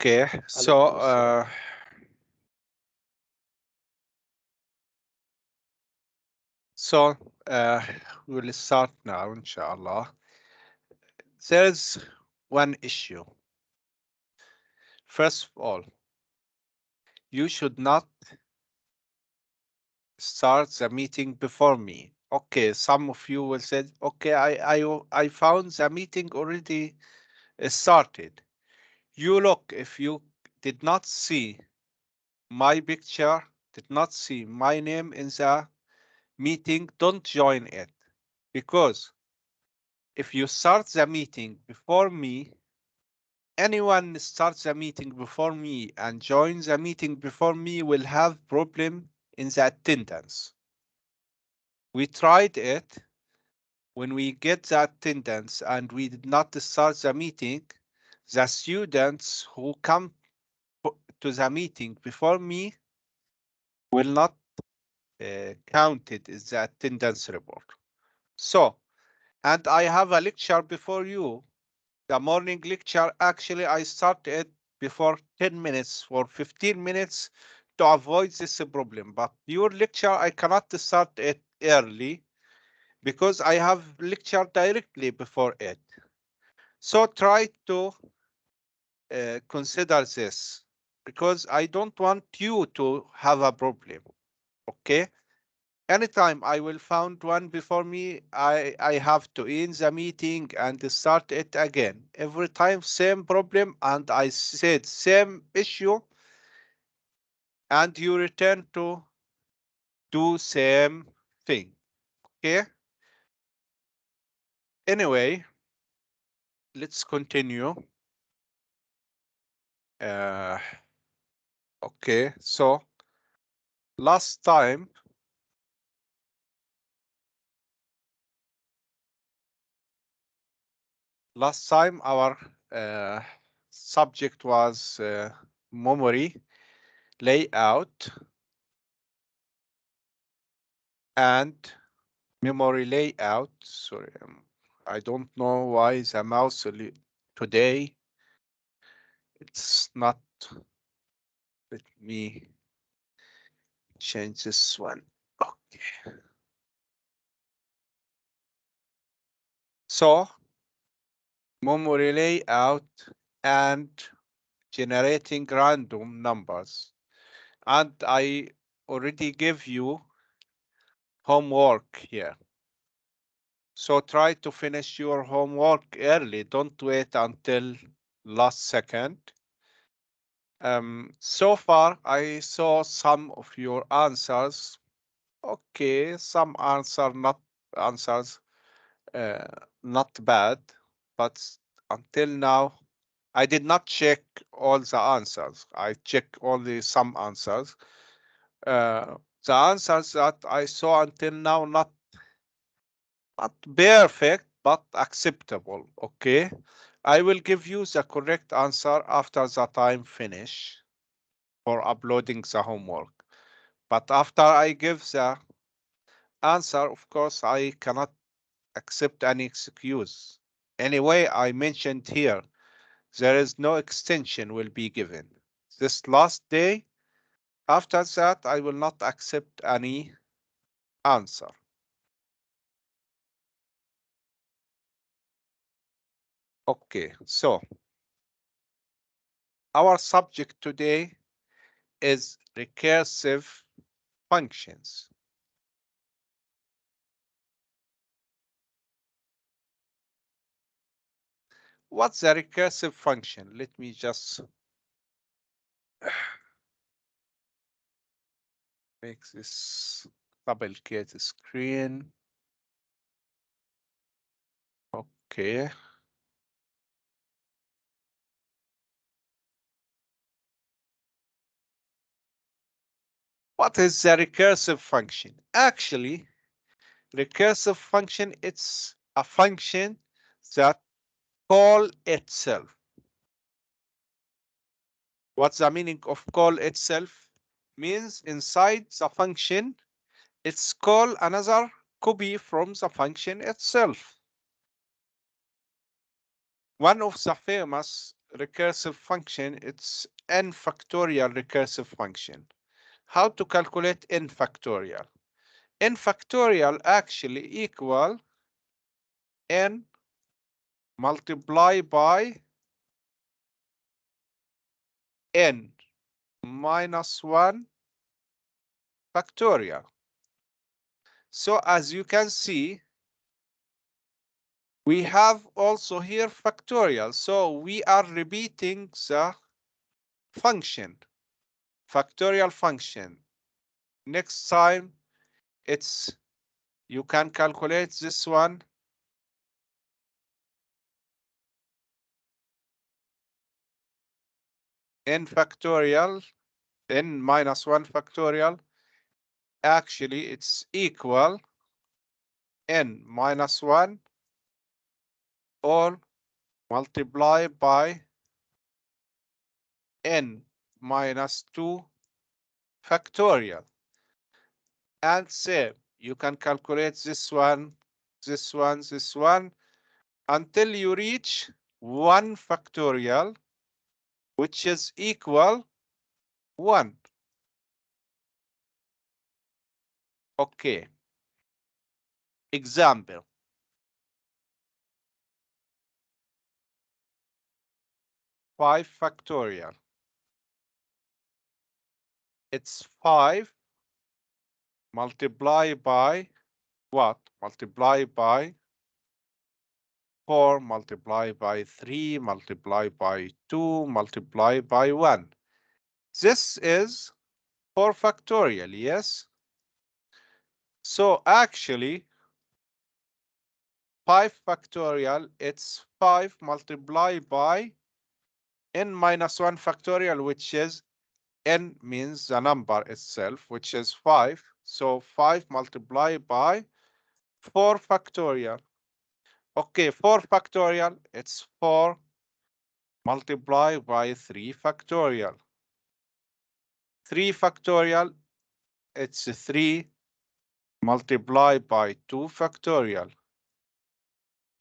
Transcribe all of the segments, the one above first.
Okay, so we'll start now, inshallah. There's one issue. First of all, you should not start the meeting before me. Okay, some of you will say, okay, I found the meeting already started. You look, if you did not see my picture, did not see my name in the meeting, don't join it. Because if you start the meeting before me, anyone starts the meeting before me and joins the meeting before me will have problem in the attendance. We tried it when we get the attendance and we did not start the meeting. The students who come to the meeting before me will not counted in the attendance report. So, and I have a lecture before you. The morning lecture, actually, I started before 10 minutes or 15 minutes to avoid this problem. But your lecture, I cannot start it early because I have lecture directly before it. So try to consider this because I don't want you to have a problem. Okay. Anytime I will found one before me, I have to end the meeting and start it again. Every time, same problem, and I said same issue, and you return to do same thing. Okay. Anyway, let's continue. Uh, okay. So last time, our subject was memory layout and memory layout. Sorry, I don't know why the mouse today it's not. Let me change this one. Okay. So memory layout and generating random numbers. And I already give you homework here. So try to finish your homework early. Don't wait until last second. So far, I saw some of your answers. Okay, some answers, uh, not bad, but until now, I did not check all the answers. I checked only some answers. The answers that I saw until now, not perfect, but acceptable. Okay, I will give you the correct answer after the time finish for uploading the homework. But after I give the answer, of course, I cannot accept any excuse. Anyway, I mentioned here, there is no extension will be given. This last day, after that, I will not accept any answer. Okay, so our subject today is recursive functions. What's a recursive function? Let me just make this duplicate screen. Okay. What is the recursive function? Actually, recursive function, it's a function that call itself. What's the meaning of call itself? Means inside the function, it's call another copy from the function itself. One of the famous recursive function, it's n factorial recursive function. How to calculate n factorial? N factorial actually equal n multiply by n minus 1 factorial. So as you can see, we have also here factorial. So we are repeating the function, factorial function. Next time, it's you can calculate this one n factorial, n minus 1 factorial. Actually, it's equal n minus 1 all multiplied by n minus 2 factorial. And same, you can calculate this one, this one, this one, until you reach 1 factorial, which is equal 1. Okay. Example. Five factorial. It's 5 multiplied by what? Multiplied by 4 multiplied by 3 multiplied by 2 multiplied by 1. This is 4 factorial, yes? So actually, 5 factorial, it's 5 multiplied by n minus 1 factorial, which is n means the number itself, which is 5. So 5 multiplied by 4 factorial. Okay, 4 factorial, it's 4 multiplied by 3 factorial. 3 factorial, it's 3 multiplied by 2 factorial.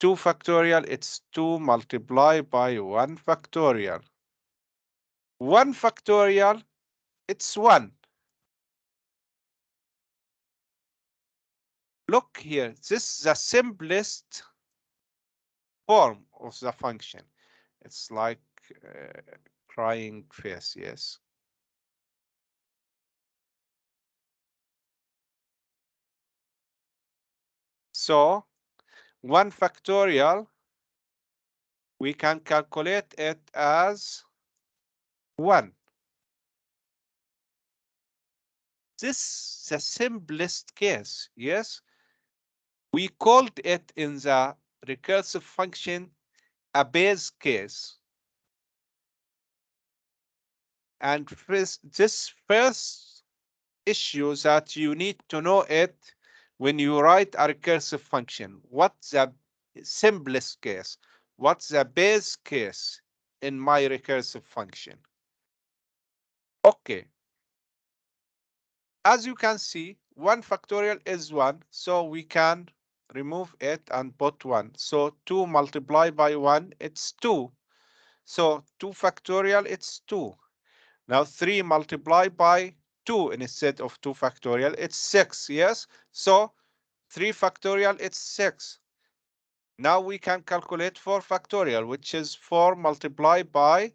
2 factorial, it's 2 multiplied by 1 factorial. 1 factorial, it's 1. Look here, this is the simplest form of the function. It's like crying face, yes. So 1 factorial, we can calculate it as 1. This is the simplest case, yes? We called it in the recursive function a base case. And this first issue that you need to know it when you write a recursive function. What's the simplest case? What's the base case in my recursive function? Okay. As you can see, 1 factorial is 1, so we can remove it and put 1. So 2 multiplied by 1, it's 2. So 2 factorial, it's 2. Now 3 multiplied by 2 instead of 2 factorial, it's 6, yes? So 3 factorial, it's 6. Now we can calculate 4 factorial, which is 4 multiplied by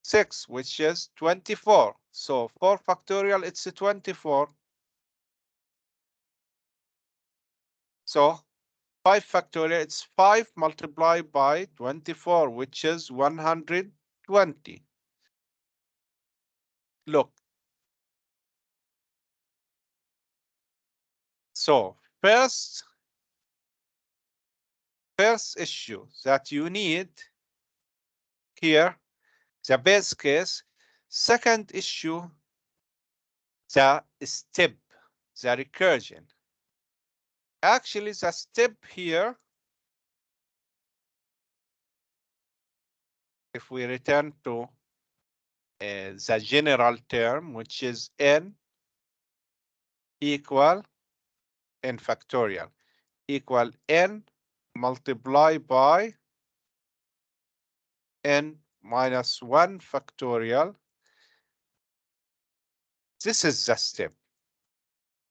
6, which is 24. So 4 factorial, it's 24. So 5 factorial, it's 5 multiplied by 24, which is 120. Look. So first issue that you need here, the base case. Second issue, the step, the recursion. Actually, the step here, if we return to the general term, which is n equal n factorial, equal n multiplied by n minus 1 factorial. This is the step.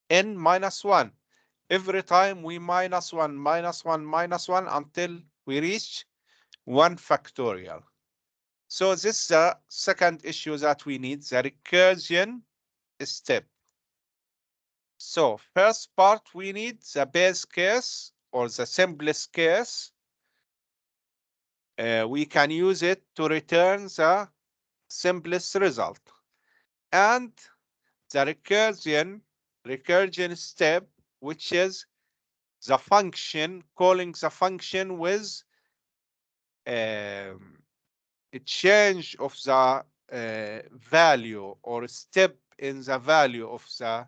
N minus 1. Every time we minus 1, minus 1, minus 1 until we reach 1 factorial. So this is the second issue that we need, the recursion step. So first part, we need the base case or the simplest case. We can use it to return the simplest result. And the recursion step, which is the function, calling the function with um, a change of the value or step in the value of the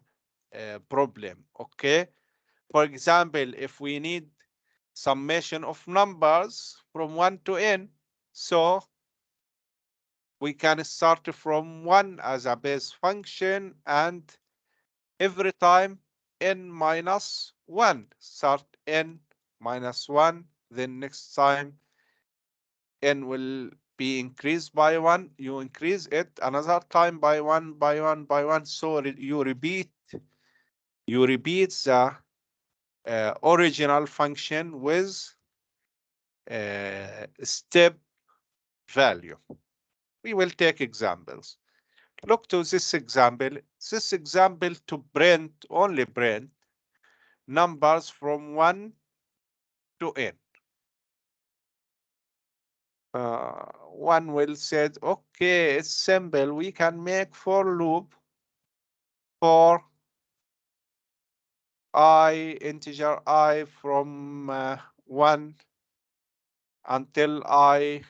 problem. Okay. For example, if we need summation of numbers from 1 to n, so we can start from 1 as a base function, and every time n minus 1, start n minus 1, then next time n will be increased by 1, you increase it another time by 1, by 1, by 1, so you repeat the original function with step value. We will take examples. Look to this example. This example to print, only print numbers from 1 to n. One will say, okay, it's simple. We can make for loop for integer I from 1 until I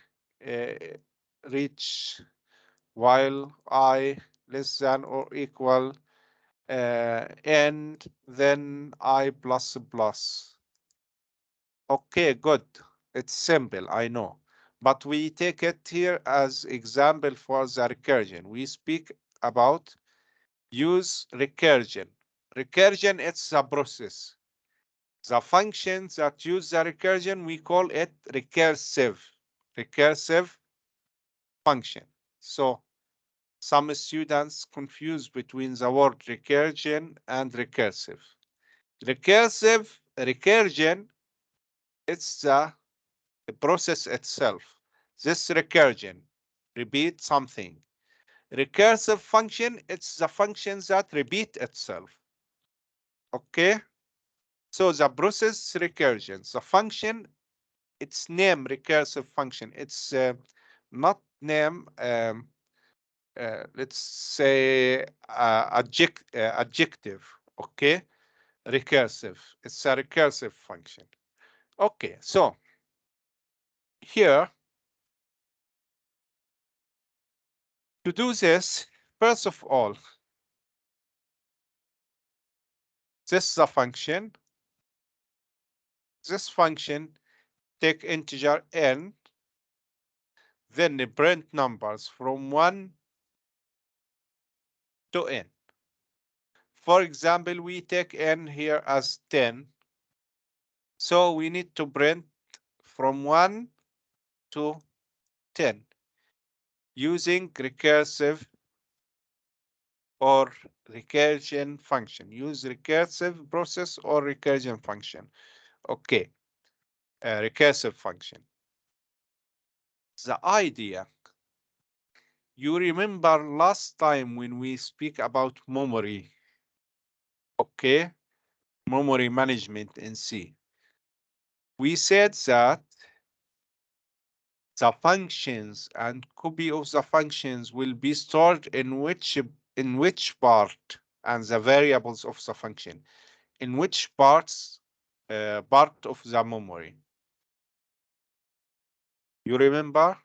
reach while I less than or equal and then I plus plus. Okay, good. It's simple, I know. But we take it here as example for the recursion. We speak about use recursion. Recursion, it's a process. The functions that use the recursion, we call it recursive function. So some students confuse between the word recursion and recursive. Recursion, it's the process itself. This recursion, repeat something. Recursive function, it's the functions that repeat itself. Okay? So the process recursion, the function, its name recursive function. It's not name, let's say adjective. Okay? Recursive. It's a recursive function. Okay, so here, to do this, first of all, this is a function. This function take integer n, then print numbers from 1 to n. For example, we take n here as 10. So we need to print from 1 to 10 using recursive or recursion function. Use recursive process or recursion function. Okay, recursive function. The idea, you remember last time when we speak about memory, okay, memory management in C. We said that the functions and copy of the functions will be stored in which part, and the variables of the function in which part of the memory. You remember?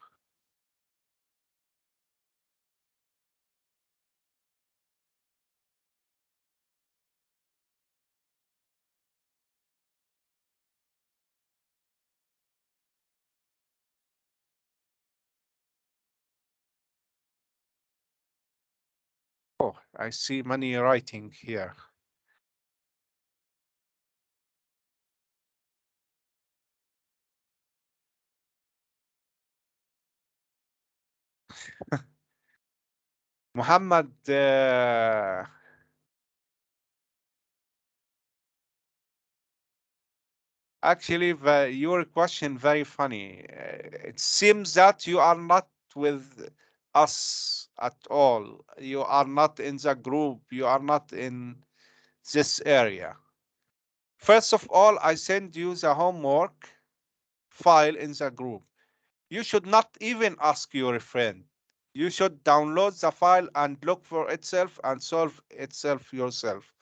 Oh, I see many writing here. Muhammad, actually, your question very funny. It seems that you are not with us at all. You are not in the group. You are not in this area. First of all, I send you the homework file in the group. You should not even ask your friend. You should download the file and look for itself and solve itself yourself.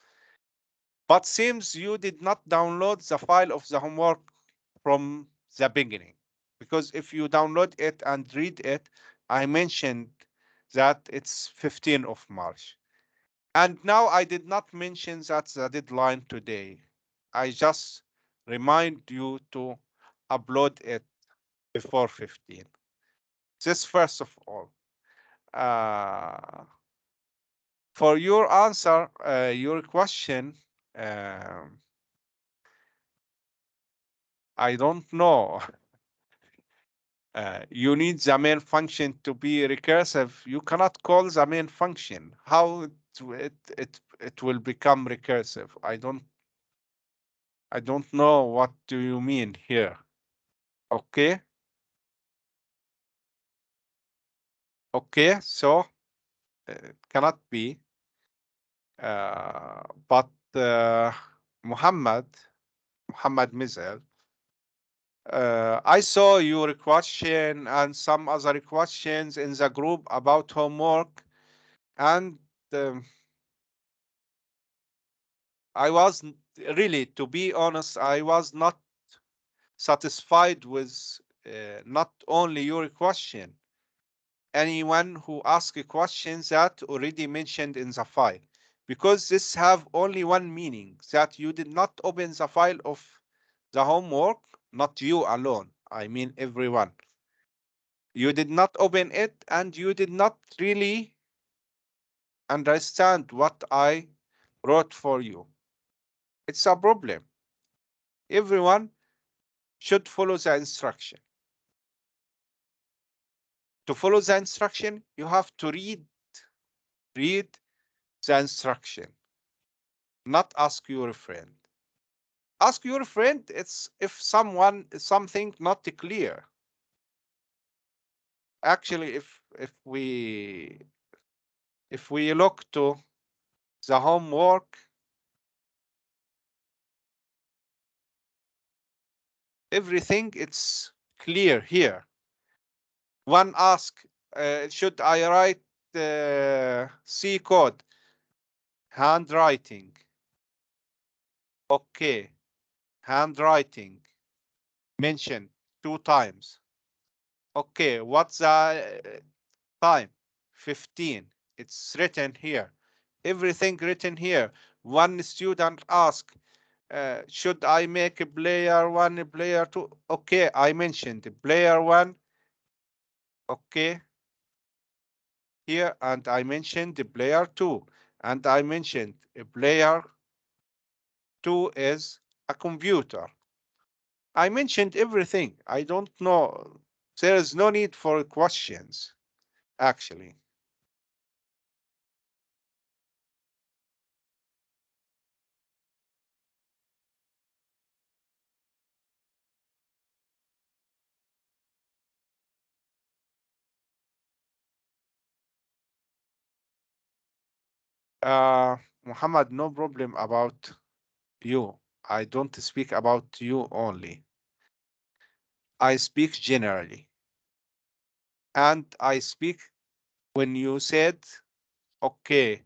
But seems you did not download the file of the homework from the beginning. Because if you download it and read it, I mentioned that it's 15th of March. And now I did not mention that the deadline today. I just remind you to upload it before 15. This first of all. Uh, for your answer, your question, um, I don't know. You need the main function to be recursive. You cannot call the main function. How it will become recursive? I don't know what do you mean here. Okay, okay. So it cannot be. But Muhammad, Muhammad Mizel, I saw your question and some other questions in the group about homework, and um, I was really, to be honest, I was not satisfied with not only your question, anyone who asked questions that already mentioned in the file, because this have only one meaning, that you did not open the file of the homework, not you alone. I mean everyone. You did not open it and you did not really understand what I wrote for you. It's a problem. Everyone should follow the instruction. To follow the instruction, you have to read the instruction, not ask your friend. Ask your friend it's if something not clear. Actually, if we look to the homework, everything it's clear here. One ask, should I write C code? Handwriting. Okay. Handwriting. Mentioned 2 times. Okay. What's the time? 15. It's written here. Everything written here. One student asked, should I make a player one, player two? Okay, I mentioned player one. Okay, here, and I mentioned the player two, and I mentioned a player two is a computer. I mentioned everything. I don't know. There is no need for questions, actually. Muhammad, no problem about you. I don't speak about you only. I speak generally. And I speak when you said, okay,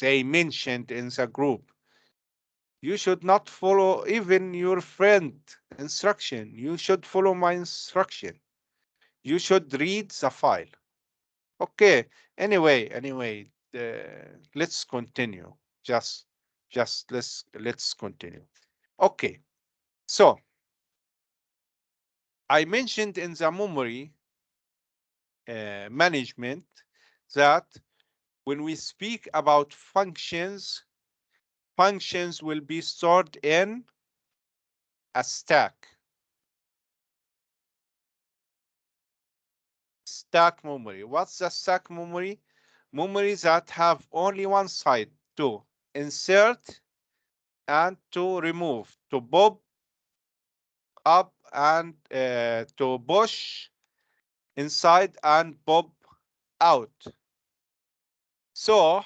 they mentioned in the group, you should not follow even your friend instruction. You should follow my instruction. You should read the file. Okay. Anyway, let's continue. Just, just let's continue. Okay. So I mentioned in the memory management that when we speak about functions, functions will be stored in a stack. stack memory. What's the stack memory? Memory that have only one side to insert and to remove, to pop up and to push inside and pop out. So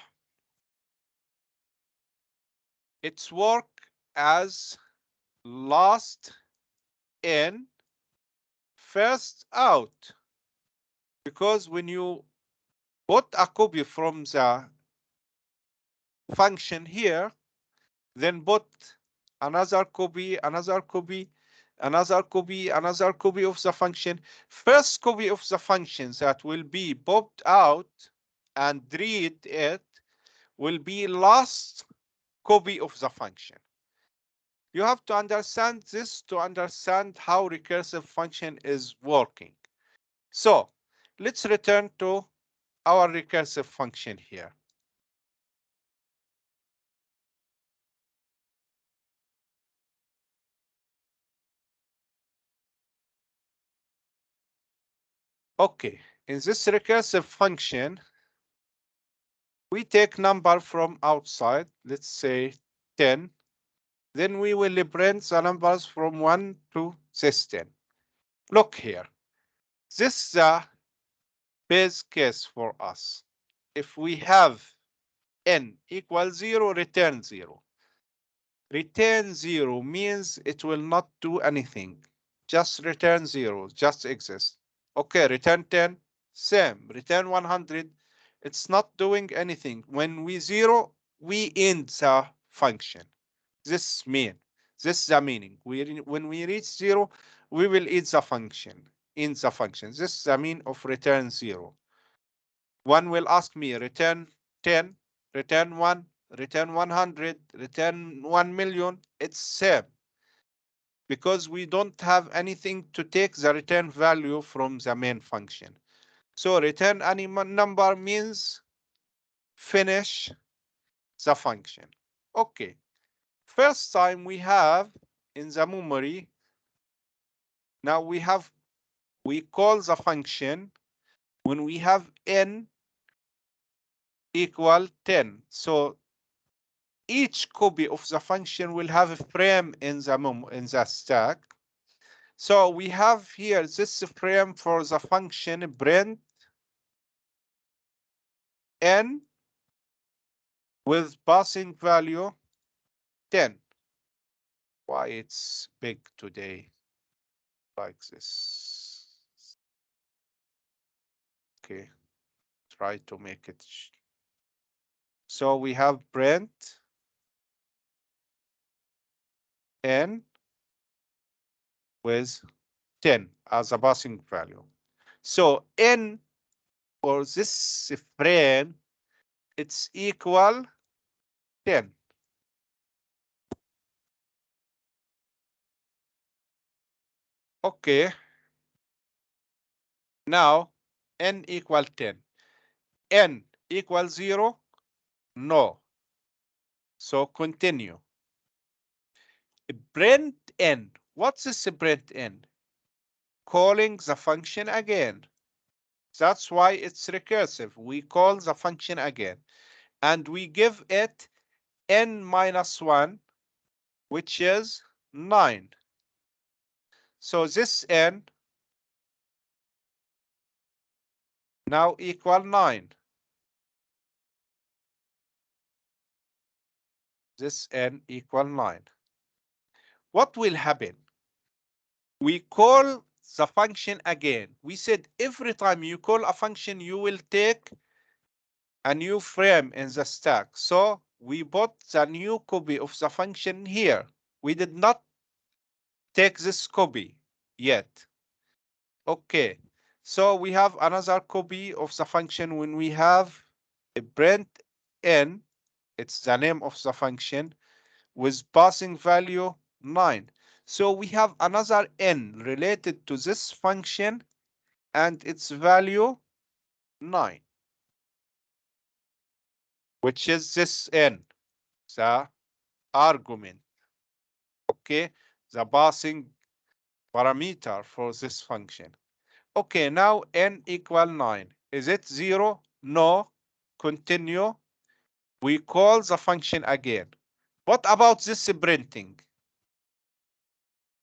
its work as last in, first out. Because when you put a copy from the function here, then put another copy, another copy, another copy, another copy of the function. First copy of the function that will be popped out and read it will be last copy of the function. You have to understand this to understand how recursive function is working. So let's return to our recursive function here. Okay, in this recursive function, we take number from outside, let's say 10. Then we will print the numbers from 1 to this 10. Look here. This is the base case for us. If we have n equals 0, return 0. Return 0 means it will not do anything. Just return 0, just exist. Okay, return 10, same. Return 100, it's not doing anything. When we 0, we end the function. This is the meaning. When we reach 0, we will end the function. End the function. This is the mean of return 0. One will ask me return 10, return 1, return 100, return 1 million. It's same because we don't have anything to take the return value from the main function. So return any number means finish the function. Okay. First time we have in the memory, now we call the function when we have n equal 10. So each copy of the function will have a frame in the stack. So we have here this frame for the function print n with passing value 10. Why it's big today like this? Okay, try to make it. So we have print n with 10 as a passing value. So n for this frame, it's equal 10. Okay, now n equal 10. N equal 0? No. So continue. Print n. What's this print n? Calling the function again. That's why it's recursive. We call the function again. And we give it n minus 1, which is 9. So this n now equal 9. This n equal 9. What will happen? We call the function again. We said every time you call a function, you will take a new frame in the stack. So we put the new copy of the function here. We did not take this copy yet. Okay, so we have another copy of the function when we have a print n, it's the name of the function, with passing value 9. So we have another n related to this function and its value 9, which is this n, the argument, okay, the passing parameter for this function. Okay, now n equal 9. Is it 0? No. Continue. We call the function again. What about this printing?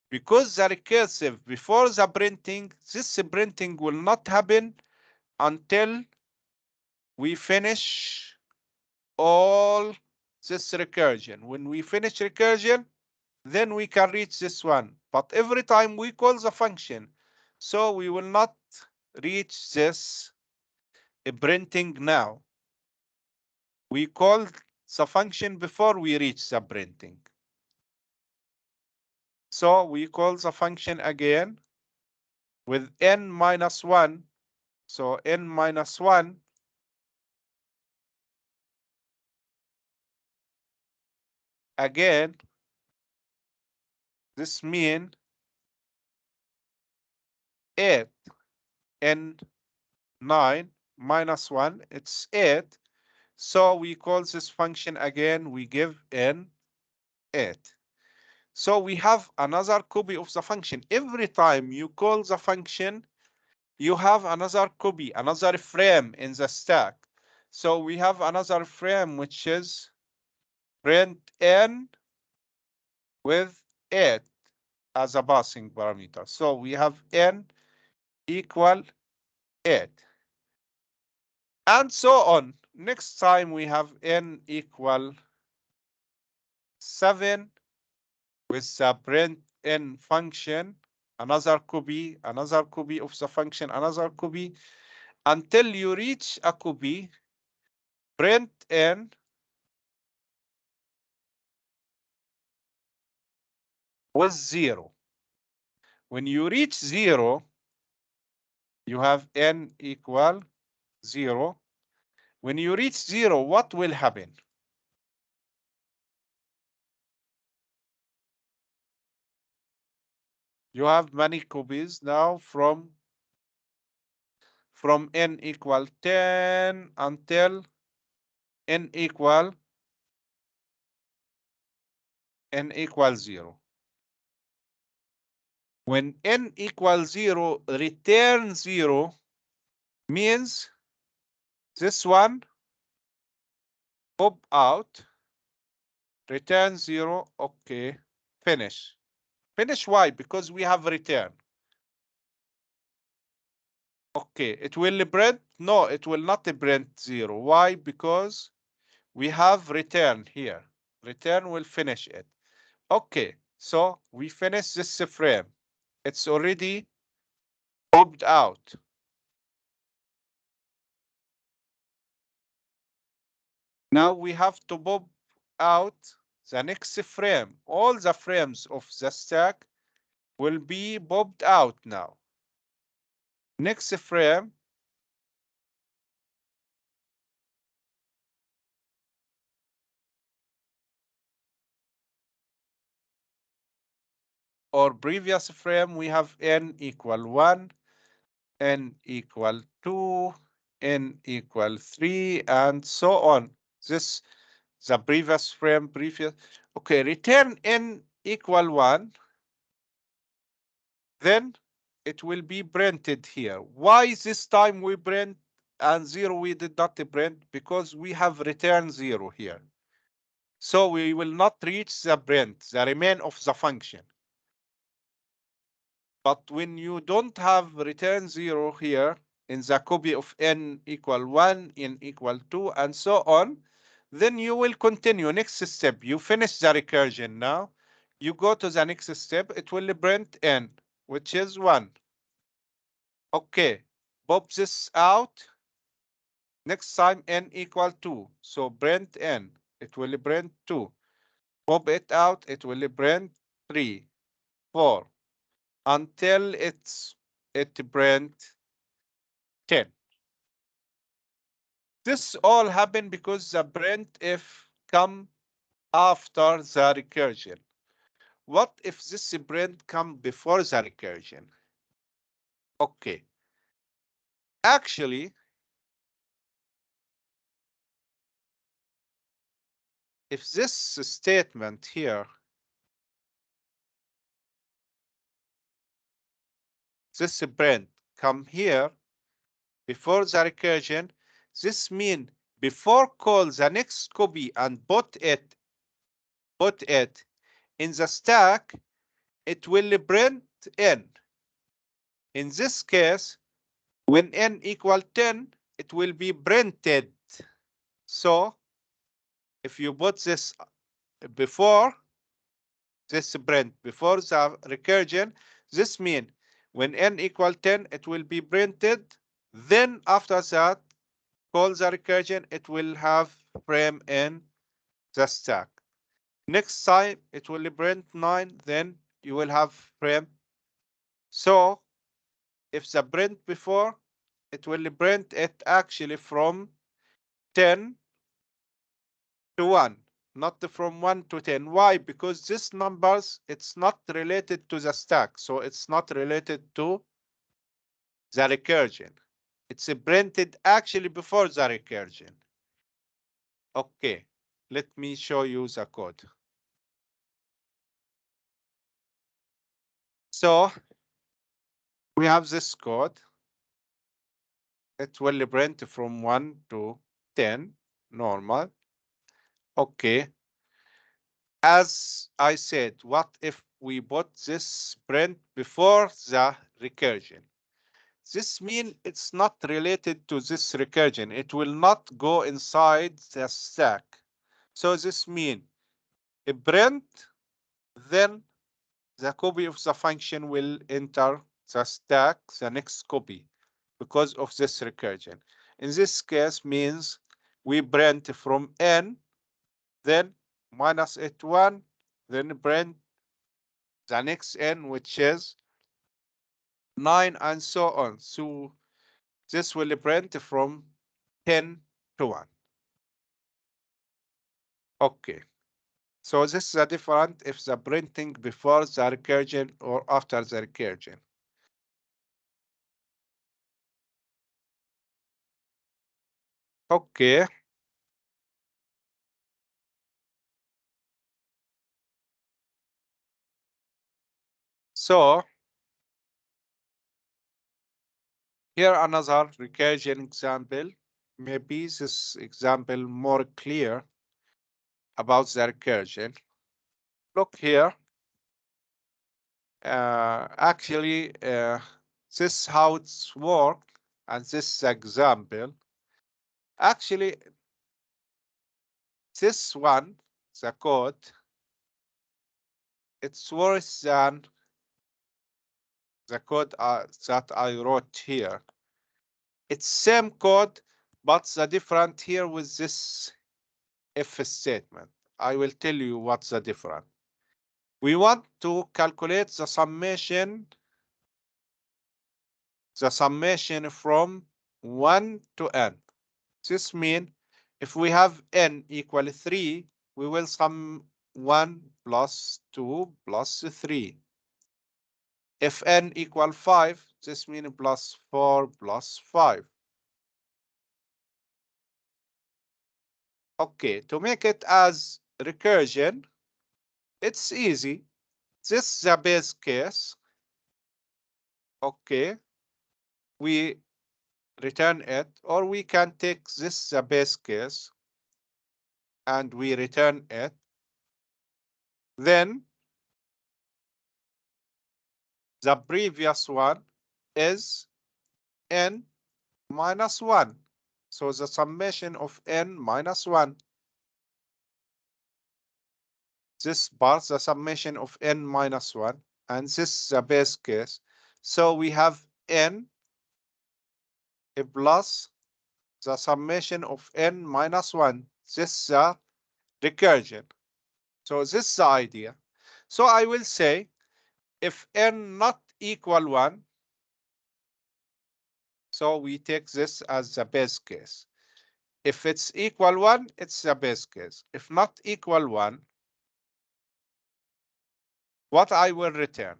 Because the recursive before the printing, this printing will not happen until we finish all this recursion. When we finish recursion, then we can reach this one. But every time we call the function, so we will not reach this printing now. We call the function before we reach the printing. So we call the function again with n minus 1. So n minus 1 again, this means 8. N 9 minus 1, it's 8. So we call this function again, we give n 8. So we have another copy of the function. Every time you call the function, you have another copy, another frame in the stack. So we have another frame which is print n with 8 as a passing parameter. So we have n equal 8. And so on. Next time we have n equal 7 with the print n function, another copy of the function, another copy, until you reach a copy, print n with 0. When you reach 0, you have n equal 0. When you reach 0, what will happen? You have many copies now from n equal 10 until n equal 0. When n equals 0, return 0 means this one pop out, return 0, okay, finish. Finish why? Because we have return. Okay, it will print? No, it will not print 0. Why? Because we have return here. Return will finish it. Okay, so we finish this frame. It's already popped out. Now we have to pop out the next frame. All the frames of the stack will be popped out now. Next frame, or previous frame, we have n equal 1, n equal 2, n equal 3, and so on. This the previous frame, previous. Okay, return n equal 1, then it will be printed here. Why this time we print and 0 we did not print? Because we have return 0 here. So we will not reach the print, the remain of the function. But when you don't have return 0 here in the copy of n equal 1, n equal 2, and so on, then you will continue. Next step, you finish the recursion now. You go to the next step, it will print n, which is 1. Okay, pop this out. Next time n equal 2. So print n, it will print 2. Pop it out, it will print 3, 4, until it print 10. This all happened because the printf come after the recursion. What if this print come before the recursion? Okay. Actually, if this statement here, this print come here before the recursion, this means before call the next copy and put it in the stack, it will print n. In this case, when n equal 10, it will be printed. So if you put this before this print, before the recursion, this means when n equal 10, it will be printed. Then after that, call the recursion, it will have frame in the stack. Next time, it will print 9, then you will have frame. So if the print before, it will print it actually from 10 to 1, not from 1 to 10. Why? Because this numbers, it's not related to the stack, so it's not related to the recursion. It's printed actually before the recursion. Okay, let me show you the code. So we have this code. It will print from 1 to 10, normal. Okay. As I said, what if we put this print before the recursion? This means it's not related to this recursion. It will not go inside the stack. So this means a print, then the copy of the function will enter the stack, the next copy, because of this recursion. In this case means we print from n, then minus it 1, then print the next n, which is 9, and so on. So this will print from 10 to 1. Okay. So this is a different if the printing before the recursion or after the recursion. Okay. So here another recursion example. Maybe this example more clear about the recursion. Look here. Actually, this is how it's work, and this is example. Actually, this one, the code, it's worse than the code that I wrote here. It's same code, but the different here with this if statement. I will tell you what's the difference. We want to calculate the summation from 1 to n. This means if we have n equal 3, we will sum 1 plus 2 plus 3. If n equal 5, this means plus 4 plus 5. Okay, to make it as recursion, it's easy. This is the base case. Okay, we return it, or we can take this the base case and we return it. Then the previous one is n minus 1. So the summation of n minus 1. This part, the summation of n minus 1, and this is the base case. So we have n plus the summation of n minus 1. This is the recursion. So this is the idea. So I will say if n not equal 1, so we take this as the base case. If it's equal 1, it's the base case. If not equal 1, what I will return?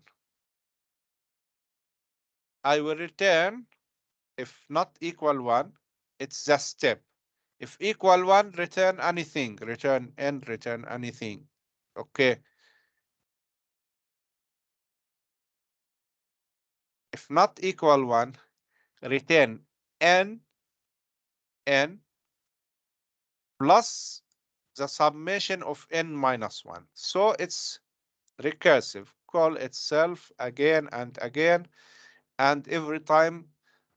I will return, if not equal 1, it's the step. If equal 1, return anything. Return n, return anything. Okay. If not equal 1, return n plus the summation of n minus 1. So it's recursive, call itself again and again, and every time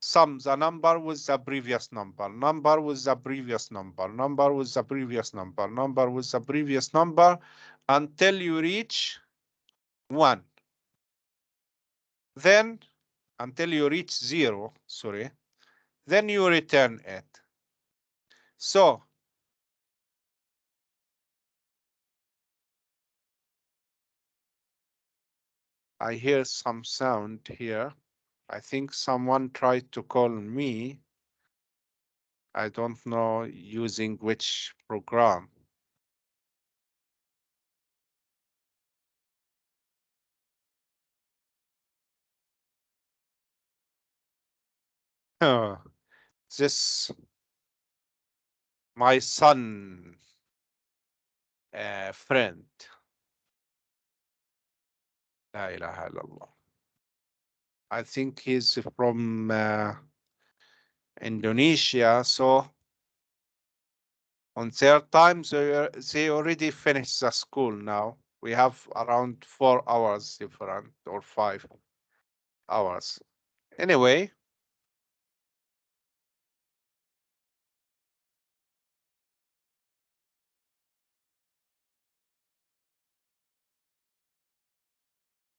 sum the number with the previous number, number with the previous number, number with the previous number, number with the previous number, until you reach 1. Then, until you reach 0, sorry, then you return it. So, I hear some sound here. I think someone tried to call me. I don't know using which program. This my son friend. La ilaha illallah. I think he's from Indonesia. So on their time, they already finished the school now. We have around 4 hours different or 5 hours. Anyway,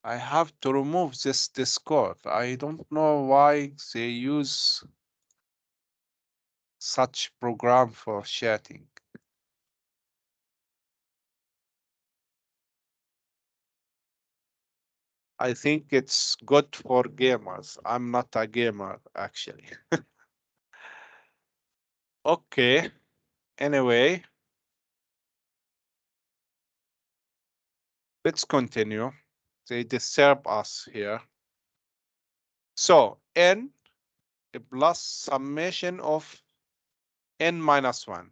I have to remove this Discord. I don't know why they use such program for chatting. I think it's good for gamers. I'm not a gamer, actually. Okay. Anyway, let's continue. They disturb us here. So n plus summation of n minus 1.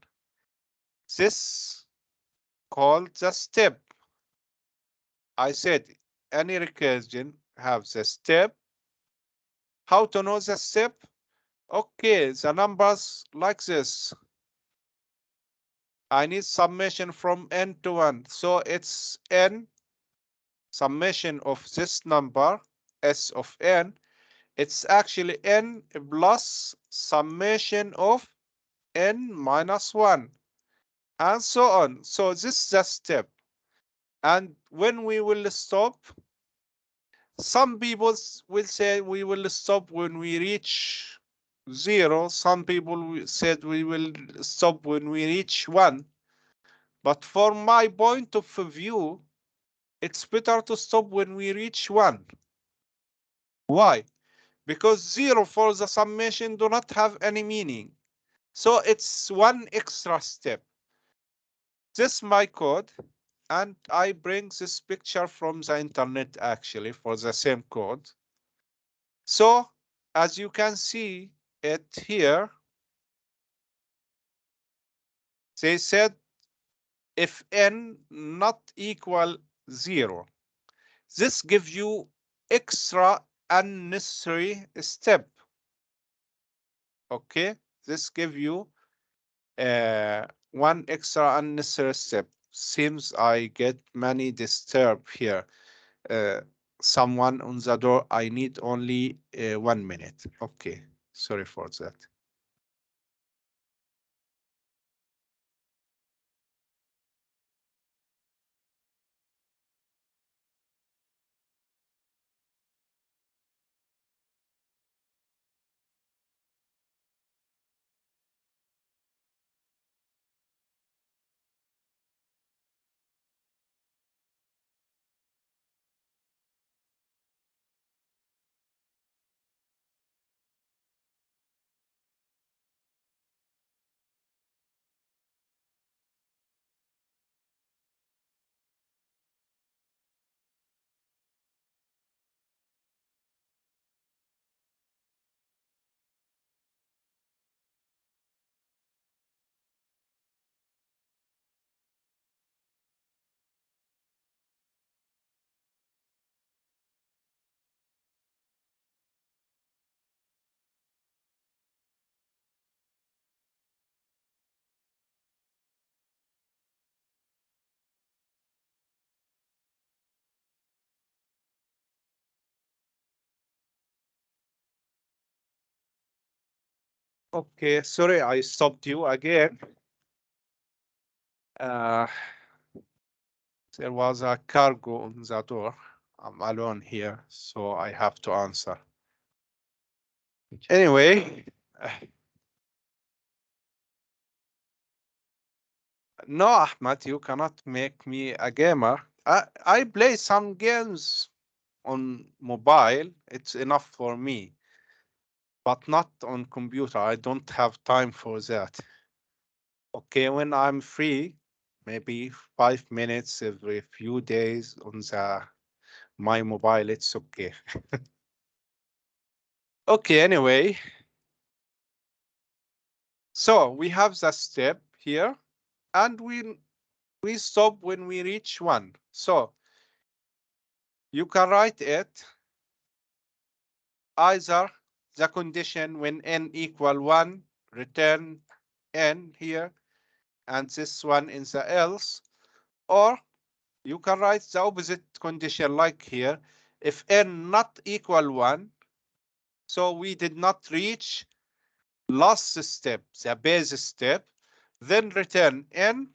This called the step. I said any recursion have the step. How to know the step? Okay, the numbers like this. I need summation from n to 1. So it's n summation of this number, s of n. It's actually n plus summation of n minus 1, and so on. So this is the step. And when we will stop, some people will say we will stop when we reach 0. Some people said we will stop when we reach 1. But from my point of view, it's better to stop when we reach 1. Why? Because 0 for the summation do not have any meaning. So it's one extra step. This is my code, and I bring this picture from the internet actually for the same code. So as you can see it here, they said if n not equal 0, this gives you extra unnecessary step. Okay, this gives you one extra unnecessary step. Seems I get many disturb here. Uh, Someone on the door. I need only 1 minute. Okay, sorry for that. Okay, sorry, I stopped you again. Uh, there was a cargo on the door. I'm alone here, so I have to answer. Anyway, no, Ahmed, you cannot make me a gamer. I play some games on mobile. It's enough for me, but not on computer. I don't have time for that. Okay, when I'm free, maybe 5 minutes every few days on the my mobile, it's okay. Okay, anyway, so we have the step here, and we stop when we reach 1. So you can write it either the condition when n equal 1, return n here, and this one in the else, or you can write the opposite condition like here. If n not equal 1, so we did not reach last step, the base step, then return n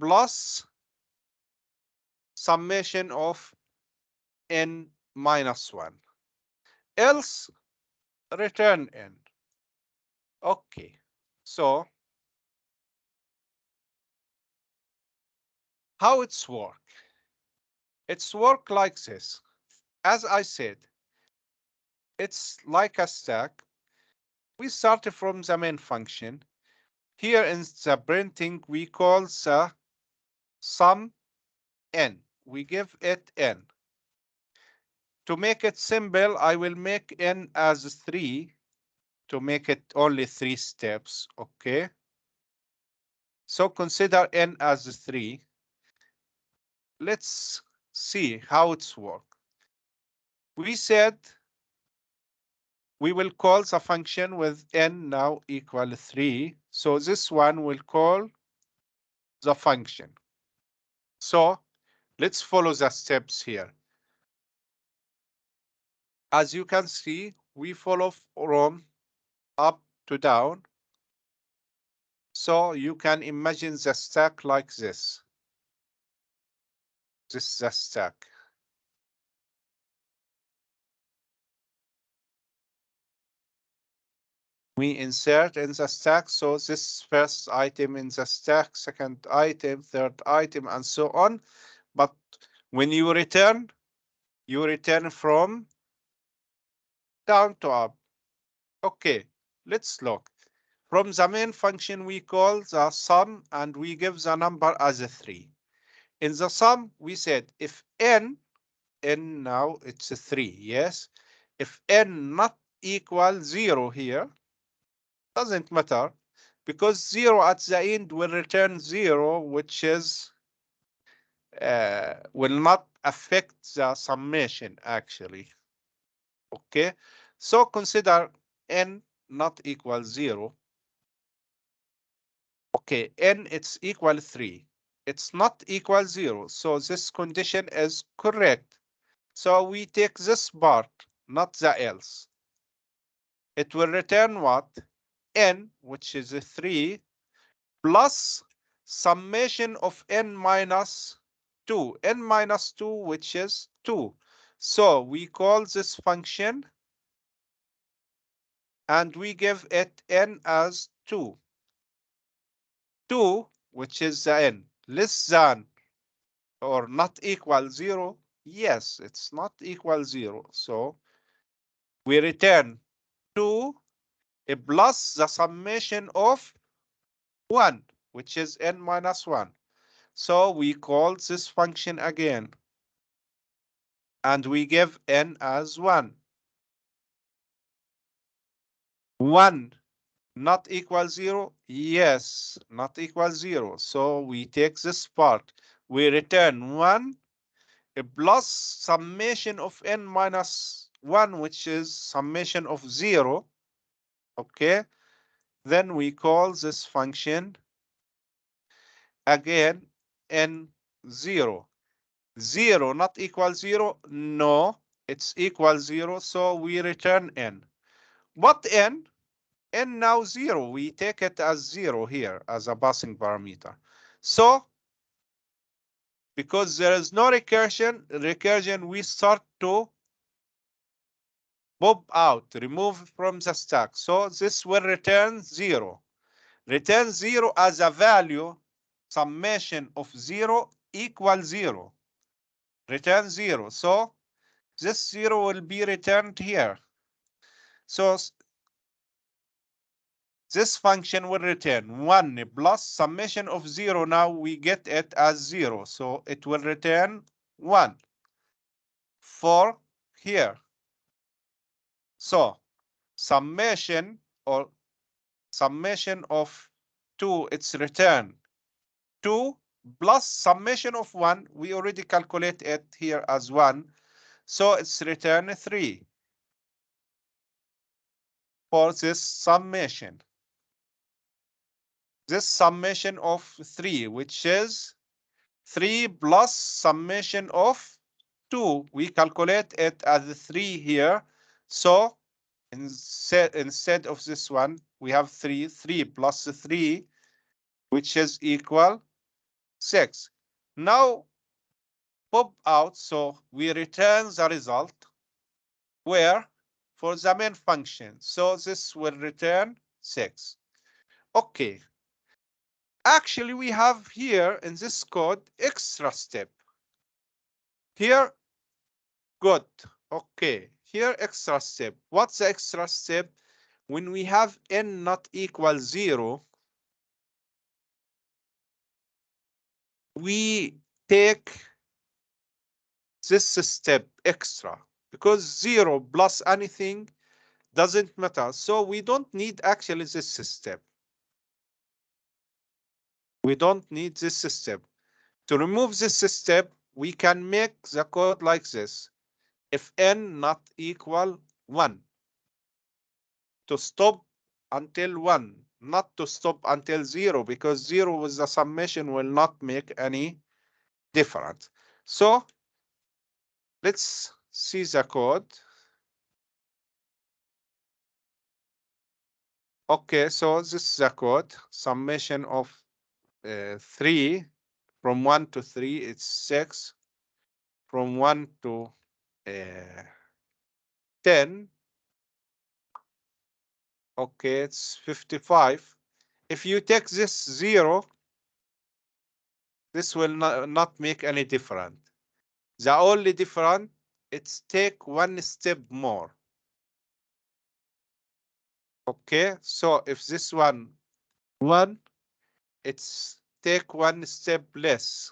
plus summation of n minus 1. Else, return n. Okay, so how it's work? It's work like this. As I said, it's like a stack. We started from the main function. Here in the printing, we call the sum n. We give it n. To make it simple, I will make n as 3 to make it only 3 steps, okay? So consider n as 3. Let's see how it's work. We said we will call the function with n now equal 3. So this one will call the function. So let's follow the steps here. As you can see, we follow from up to down. So you can imagine the stack like this. This is the stack. We insert in the stack, so this first item in the stack, second item, third item, and so on. But when you return from down to up. Okay, let's look. From the main function, we call the sum, and we give the number as a 3. In the sum, we said if n now it's a 3, yes? If n not equal 0 here, doesn't matter, because 0 at the end will return 0, which is will not affect the summation actually. Okay, so consider n not equal 0. Okay, n it's equal 3. It's not equal 0, so this condition is correct. So we take this part, not the else. It will return what? N, which is a 3, plus summation of n minus 2. N minus 2, which is 2. So we call this function and we give it n as 2. 2, which is the n, less than or not equal 0. Yes, it's not equal 0. So we return 2 plus the summation of 1, which is n minus 1. So we call this function again. And we give n as 1. 1 not equal 0? Yes, not equal 0. So we take this part. We return 1 plus summation of n minus 1, which is summation of 0. Okay, then we call this function again n0. 0 not equal 0? No, it's equal 0, so we return n. What n? n now 0. We take it as 0 here as a passing parameter. So because there is no recursion, we start to pop out, remove from the stack. So this will return 0. Return 0 as a value, summation of 0 equals 0. Return 0. So this 0 will be returned here. So this function will return 1 plus summation of 0. Now we get it as 0. So it will return 1 for here. So summation or summation of 2, it's return 2 plus summation of 1. We already calculate it here as 1. So it's return 3 for this summation. This summation of 3, which is 3 plus summation of 2. We calculate it as 3 here. So instead of this one, we have 3. 3 plus 3, which is equal 6. Now pop out, so we return the result where for the main function. So this will return 6. Okay. Actually, we have here in this code extra step. Here, good. Okay. Here, extra step. What's the extra step? When we have n not equal 0, we take this step extra because 0 plus anything doesn't matter. So we don't need actually this step. We don't need this step. To remove this step, we can make the code like this. If n not equal 1, to stop until 1, not to stop until 0, because 0 with the summation will not make any difference. So let's see the code. Okay, so this is the code. Summation of 3 from 1 to 3, it's 6. From 1 to 10, okay, it's 55. If you take this 0, this will not make any difference. The only difference, it's take one step more. Okay, so if this one, it's take one step less.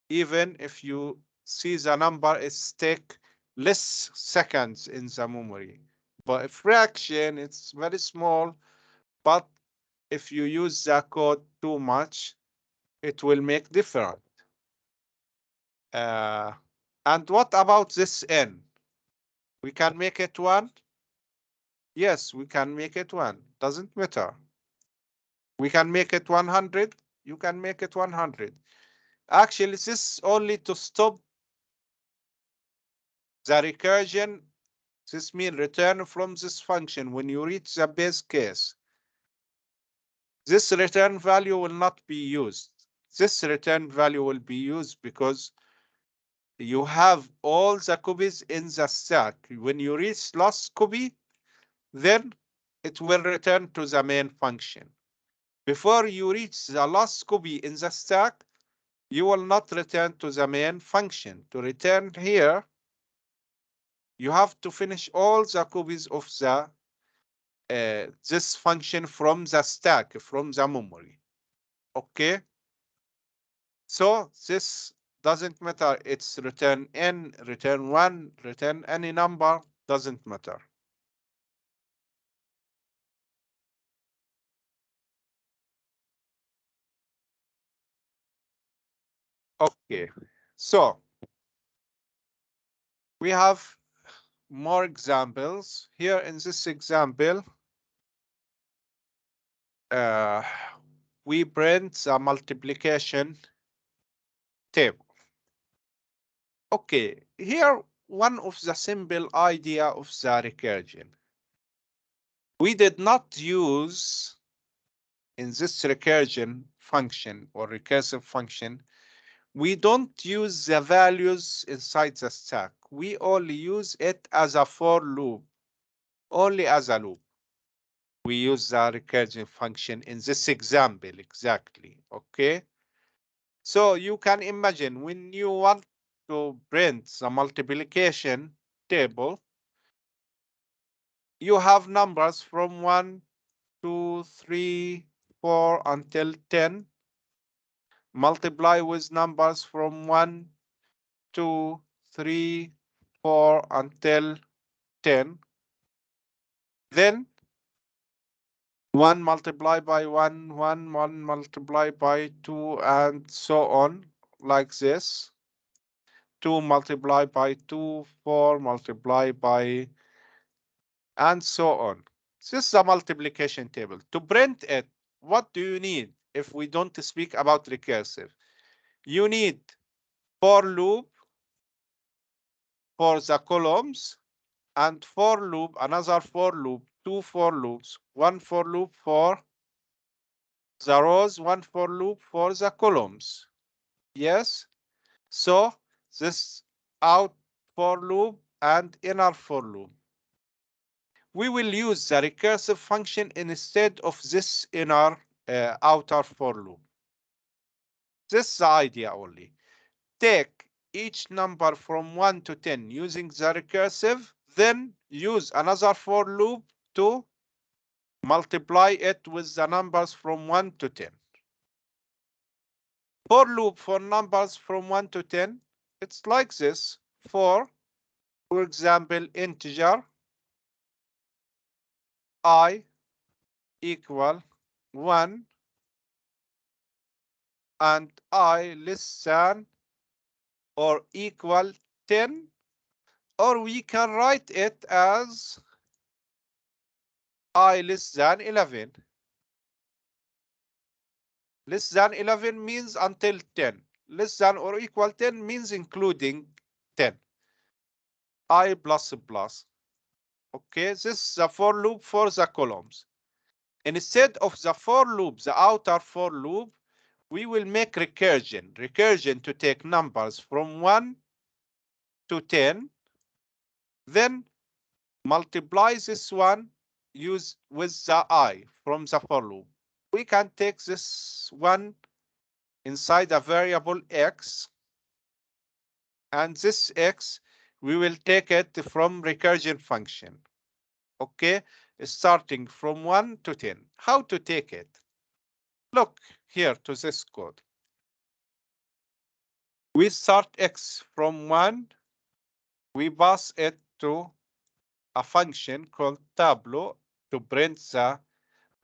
Even if you see the number, it's take less seconds in the memory. But a fraction, it's very small. But if you use the code too much, it will make different. And what about this n? We can make it 1? Yes, we can make it 1. Doesn't matter. We can make it 100. You can make it 100. Actually, this is only to stop the recursion. This means return from this function when you reach the base case. This return value will not be used. This return value will be used because you have all the copies in the stack. When you reach last copy, then it will return to the main function. Before you reach the last copy in the stack, you will not return to the main function. To return here, you have to finish all the copies of the this function from the stack, from the memory. Okay? So this doesn't matter. It's return n, return 1, return any number, doesn't matter. Okay, so we have more examples. Here in this example, uh, we print the multiplication table. Okay, here one of the simple idea of the recursion. We did not use in this recursion function or recursive function, we don't use the values inside the stack. We only use it as a for loop, only as a loop. We use the recursion function in this example exactly, okay? So you can imagine when you want to print the multiplication table, you have numbers from 1, 2, 3, 4 until 10. Multiply with numbers from 1, 2, 3, 4 until 10. Then 1 multiplied by 1, 1, 1 multiplied by 2, and so on, like this. 2 multiplied by 2, 4 multiplied by, and so on. This is a multiplication table. To print it, what do you need if we don't speak about recursive? You need for loop for the columns and for loop, another for loop, two for loops, one for loop for the rows, one for loop for the columns. Yes? So this out for loop and inner for loop. We will use the recursive function instead of this inner outer for loop. This is the idea only. Take each number from 1 to 10 using the recursive, then use another for loop to multiply it with the numbers from 1 to 10. For loop for numbers from 1 to 10, it's like this. For example, integer I equal 1 and I less than or equal 10, or we can write it as I less than 11. Less than 11 means until 10. Less than or equal 10 means including 10. I plus plus. Okay, this is the for loop for the columns. Instead of the for loop, the outer for loop, we will make recursion. Recursion to take numbers from 1 to 10, then multiply this one use with the I from the for loop. We can take this one inside a variable x, and this x, we will take it from recursion function. Okay, starting from 1 to 10. How to take it? Look here to this code. We start x from 1, we pass it to a function called tableau to print the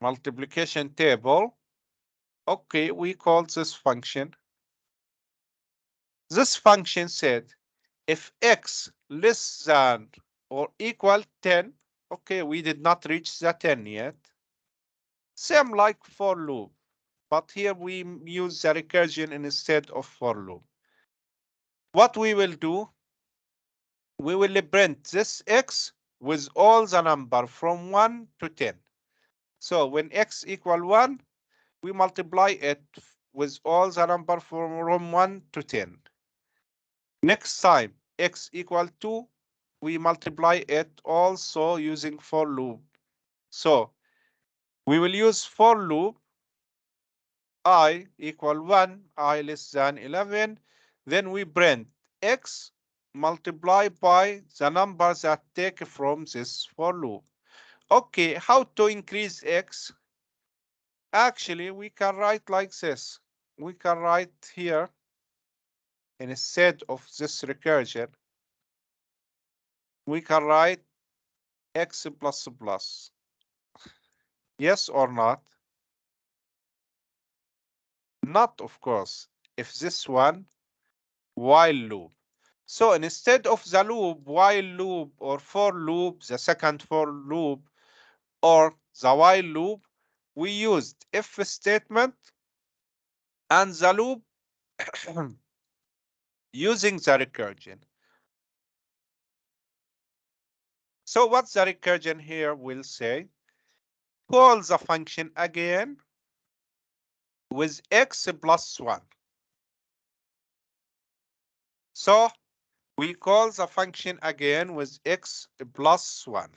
multiplication table. Okay, we call this function. This function said if x less than or equal 10, okay, we did not reach the 10 yet. Same like for loop, but here we use the recursion instead of for loop. What we will do, we will print this x with all the number from 1 to 10. So when x equal 1, we multiply it with all the number from 1 to 10. Next time, x equal 2, we multiply it also using for loop. So we will use for loop I equal 1, I less than 11. Then we print x multiplied by the numbers that take from this for loop. Okay, how to increase x? Actually, we can write like this. We can write here, instead of this recursion, we can write x plus plus. Yes or not? Not, of course. If this one, while loop. So instead of the loop, while loop, or for loop, the second for loop, or the while loop, we used if statement and the loop using the recursion. So what the recursion here will say, call the function again with x plus 1. So we call the function again with x plus 1.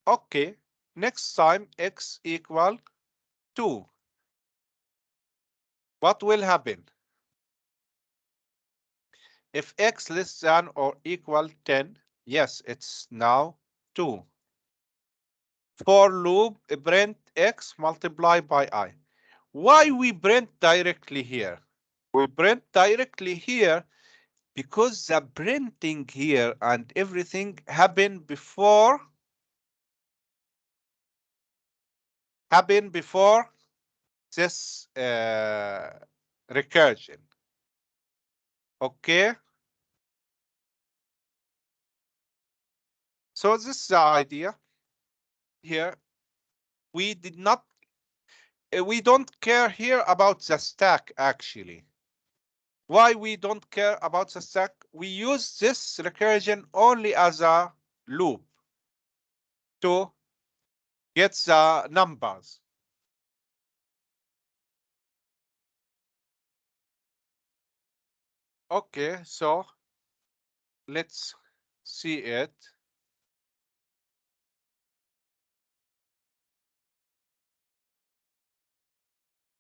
Okay, next time x equal 2. What will happen? If x less than or equal 10, yes, it's now 2. For loop, print x multiply by I. Why we print directly here? We print directly here because the printing here and everything happened before this recursion. Okay, so this is the idea here. We did not, we don't care here about the stack actually. Why we don't care about the stack? We use this recursion only as a loop to get the numbers. Okay, so let's see it.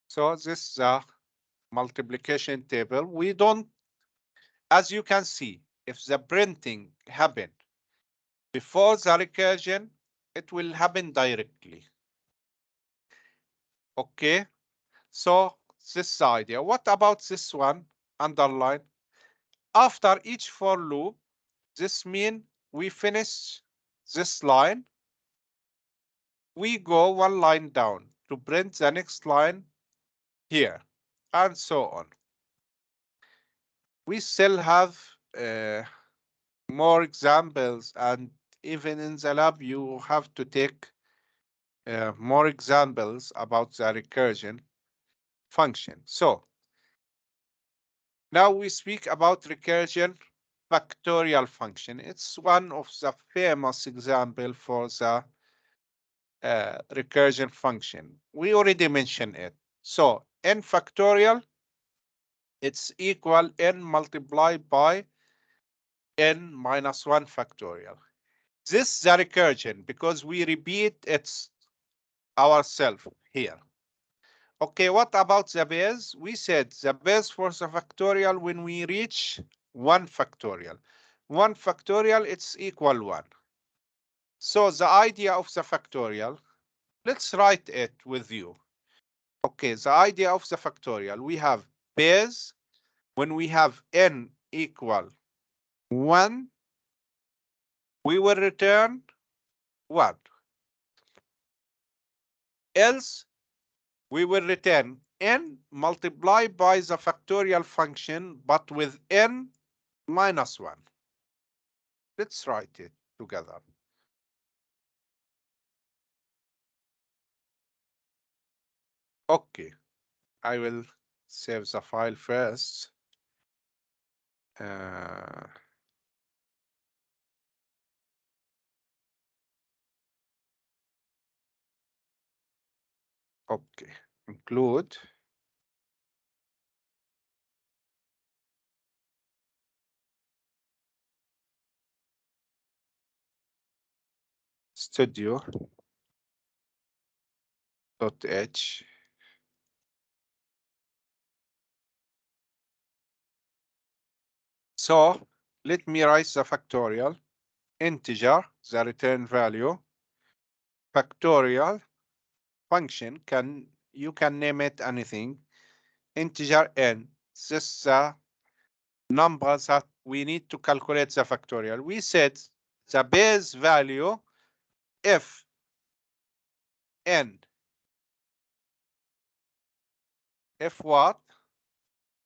So this is the multiplication table. We don't, as you can see, if the printing happened before the recursion, it will happen directly. Okay, so this is the idea. What about this one? Underline. After each for loop, this means we finish this line. We go one line down to print the next line here, and so on. We still have more examples, and even in the lab, you have to take more examples about the recursion function. So now we speak about recursion factorial function. It's one of the famous example for the recursion function. We already mentioned it. So n factorial, it's equal n multiplied by n minus 1 factorial. This is the recursion because we repeat it ourselves here. Okay, what about the base? We said the base for the factorial when we reach 1 factorial. 1 factorial, it's equal 1. So the idea of the factorial, let's write it with you. Okay, the idea of the factorial, we have base when we have n equal 1, we will return 1. Else, we will return n multiplied by the factorial function, but with n minus 1. Let's write it together. Okay, I will save the file first. Uh, okay, include studio.h. So let me write the factorial. Integer, the return value. Factorial function, you can name it anything. Integer n. This is the number that we need to calculate the factorial. We said the base value if n, if what?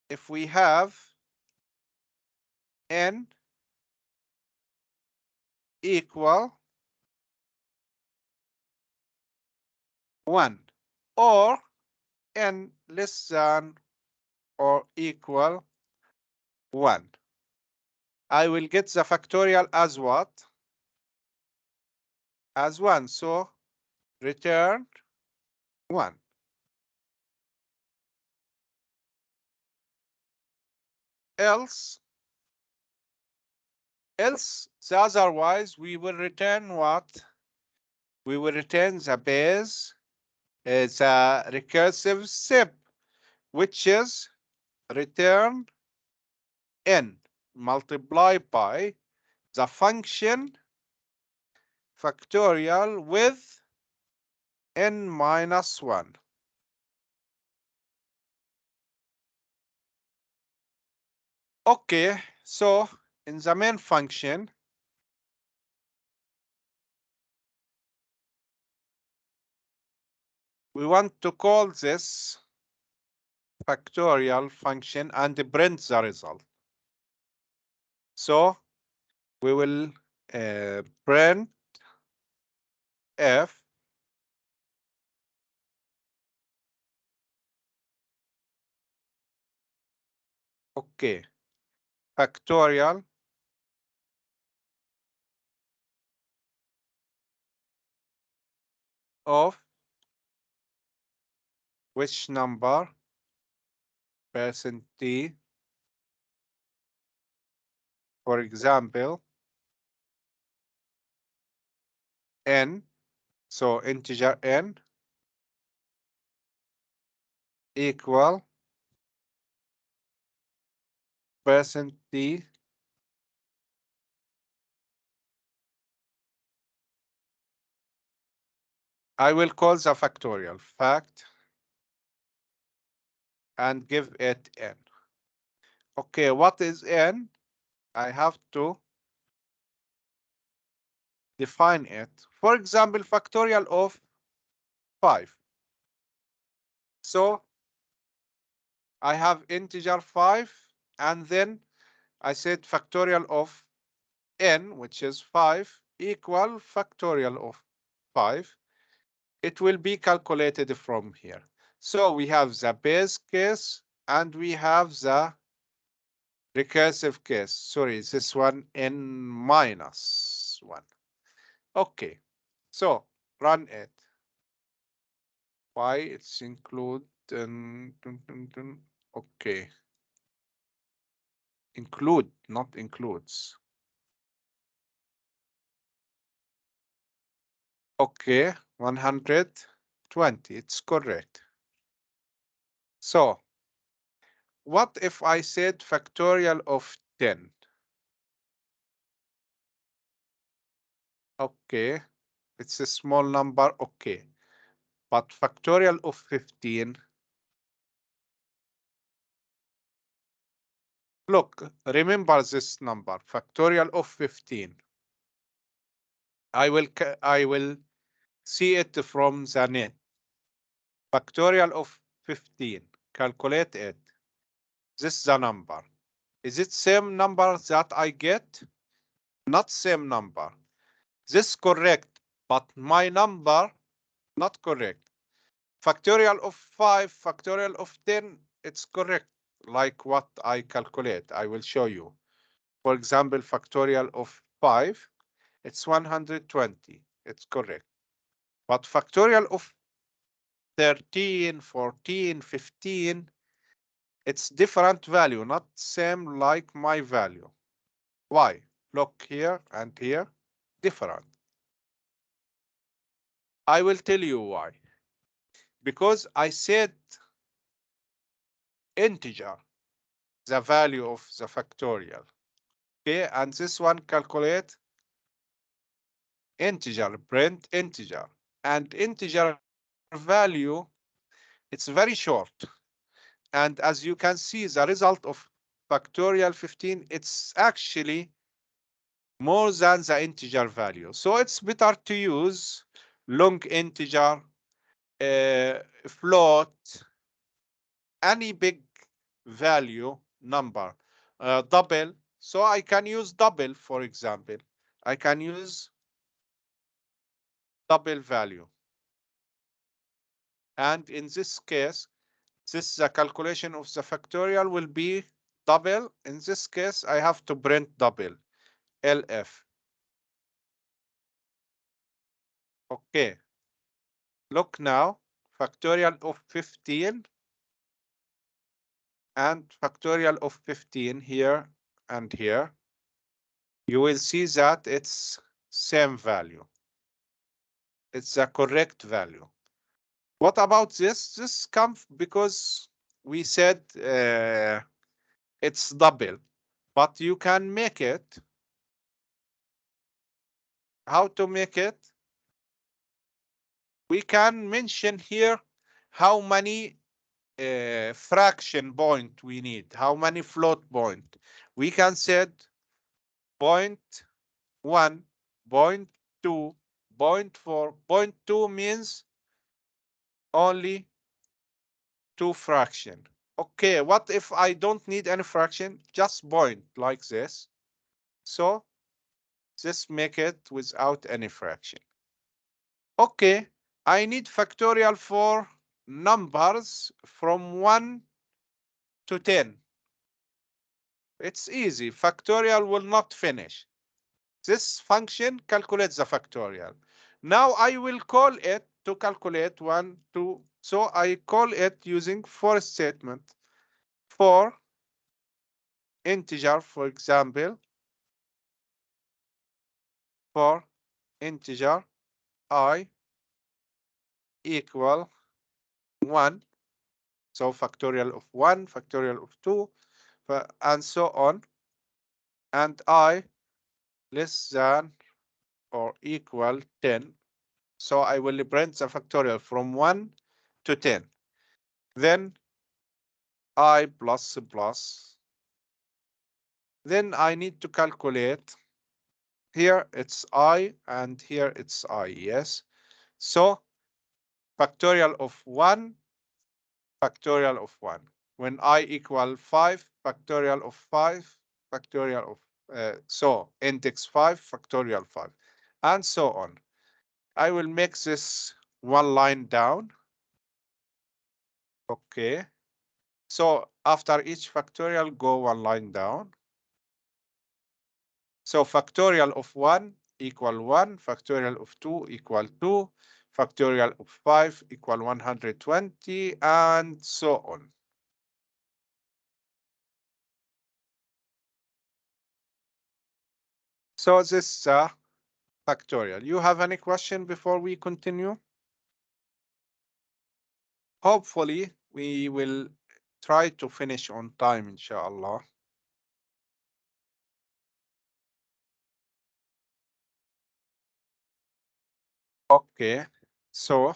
If we have n equal 1 or n less than or equal 1. I will get the factorial as what? As 1. So return 1. Else the otherwise we will return what? We will return the base, the recursive step, which is return n multiplied by the function factorial with n minus 1. Okay, so in the main function, we want to call this factorial function and print the result. So we will print f okay factorial of which number percent %t, for example, n, so integer n equal percent %t I will call the factorial fact and give it n. Okay, what is n? I have to define it. For example, factorial of 5. So I have integer 5, and then I said factorial of n, which is 5, equal factorial of 5. It will be calculated from here. So we have the base case and we have the recursive case. Sorry, this one n minus 1. Okay, so run it. Why it's include okay. Include, not includes. Okay, 120, it's correct. So what if I said factorial of 10? Okay, it's a small number, okay. But factorial of 15, look, remember this number, factorial of 15. I will see it from the net. Factorial of 15, calculate it. This is the number. Is it same number that I get? Not same number. This correct, but my number not correct. Factorial of 5, factorial of 10, it's correct, like what I calculate. I will show you. For example, factorial of 5, it's 120. It's correct. But factorial of 13, 14, 15, it's different value, not same like my value. Why? Look here and here, different. I will tell you why. Because I said integer, the value of the factorial. Okay, and this one calculate integer, print integer. And integer value, it's very short. And as you can see, the result of factorial 15, it's actually more than the integer value. So it's better to use long integer, float, any big value number, double. So I can use double, for example. I can use double value. And in this case, this the calculation of the factorial will be double. In this case, I have to print double, LF. Okay. Look now, factorial of 15 and factorial of 15 here and here. You will see that it's same value. It's the correct value. What about this? This comes because we said it's double, but you can make it. How to make it? We can mention here how many fraction point we need, how many float point. We can set point 1, point 2, point 4. Point 2 means only 2 fraction. Okay, what if I don't need any fraction? Just point like this. So just make it without any fraction. Okay, I need factorial for numbers from 1 to 10. It's easy. Factorial will not finish. This function calculates the factorial. Now I will call it to calculate 1, 2. So I call it using for statement. For integer, for example, for integer I equal 1. So factorial of 1, factorial of 2, and so on. And I less than or equal 10. So I will print the factorial from 1 to 10. Then I plus plus. Then I need to calculate. Here it's I and here it's I, yes. So factorial of 1, factorial of 1. When I equal 5, factorial of 5, factorial of, so index 5, factorial 5, and so on. I will make this one line down. Okay. So after each factorial, go one line down. So factorial of 1 equal 1, factorial of 2 equal 2, factorial of 5 equal 120, and so on. So this is factorial. You have any question before we continue? Hopefully, we will try to finish on time, inshallah. Okay, so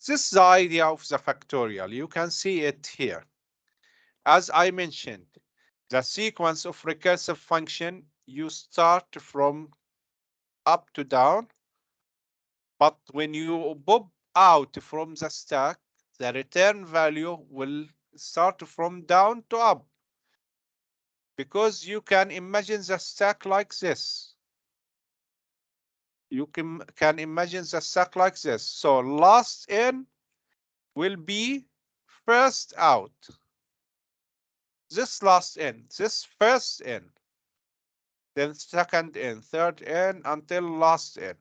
this is the idea of the factorial. You can see it here. As I mentioned, the sequence of recursive function, you start from up to down, but when you pop out from the stack, the return value will start from down to up, because you can imagine the stack like this. You can imagine the stack like this. So last in will be first out. This last in, this first in, then second in, third in, until last in.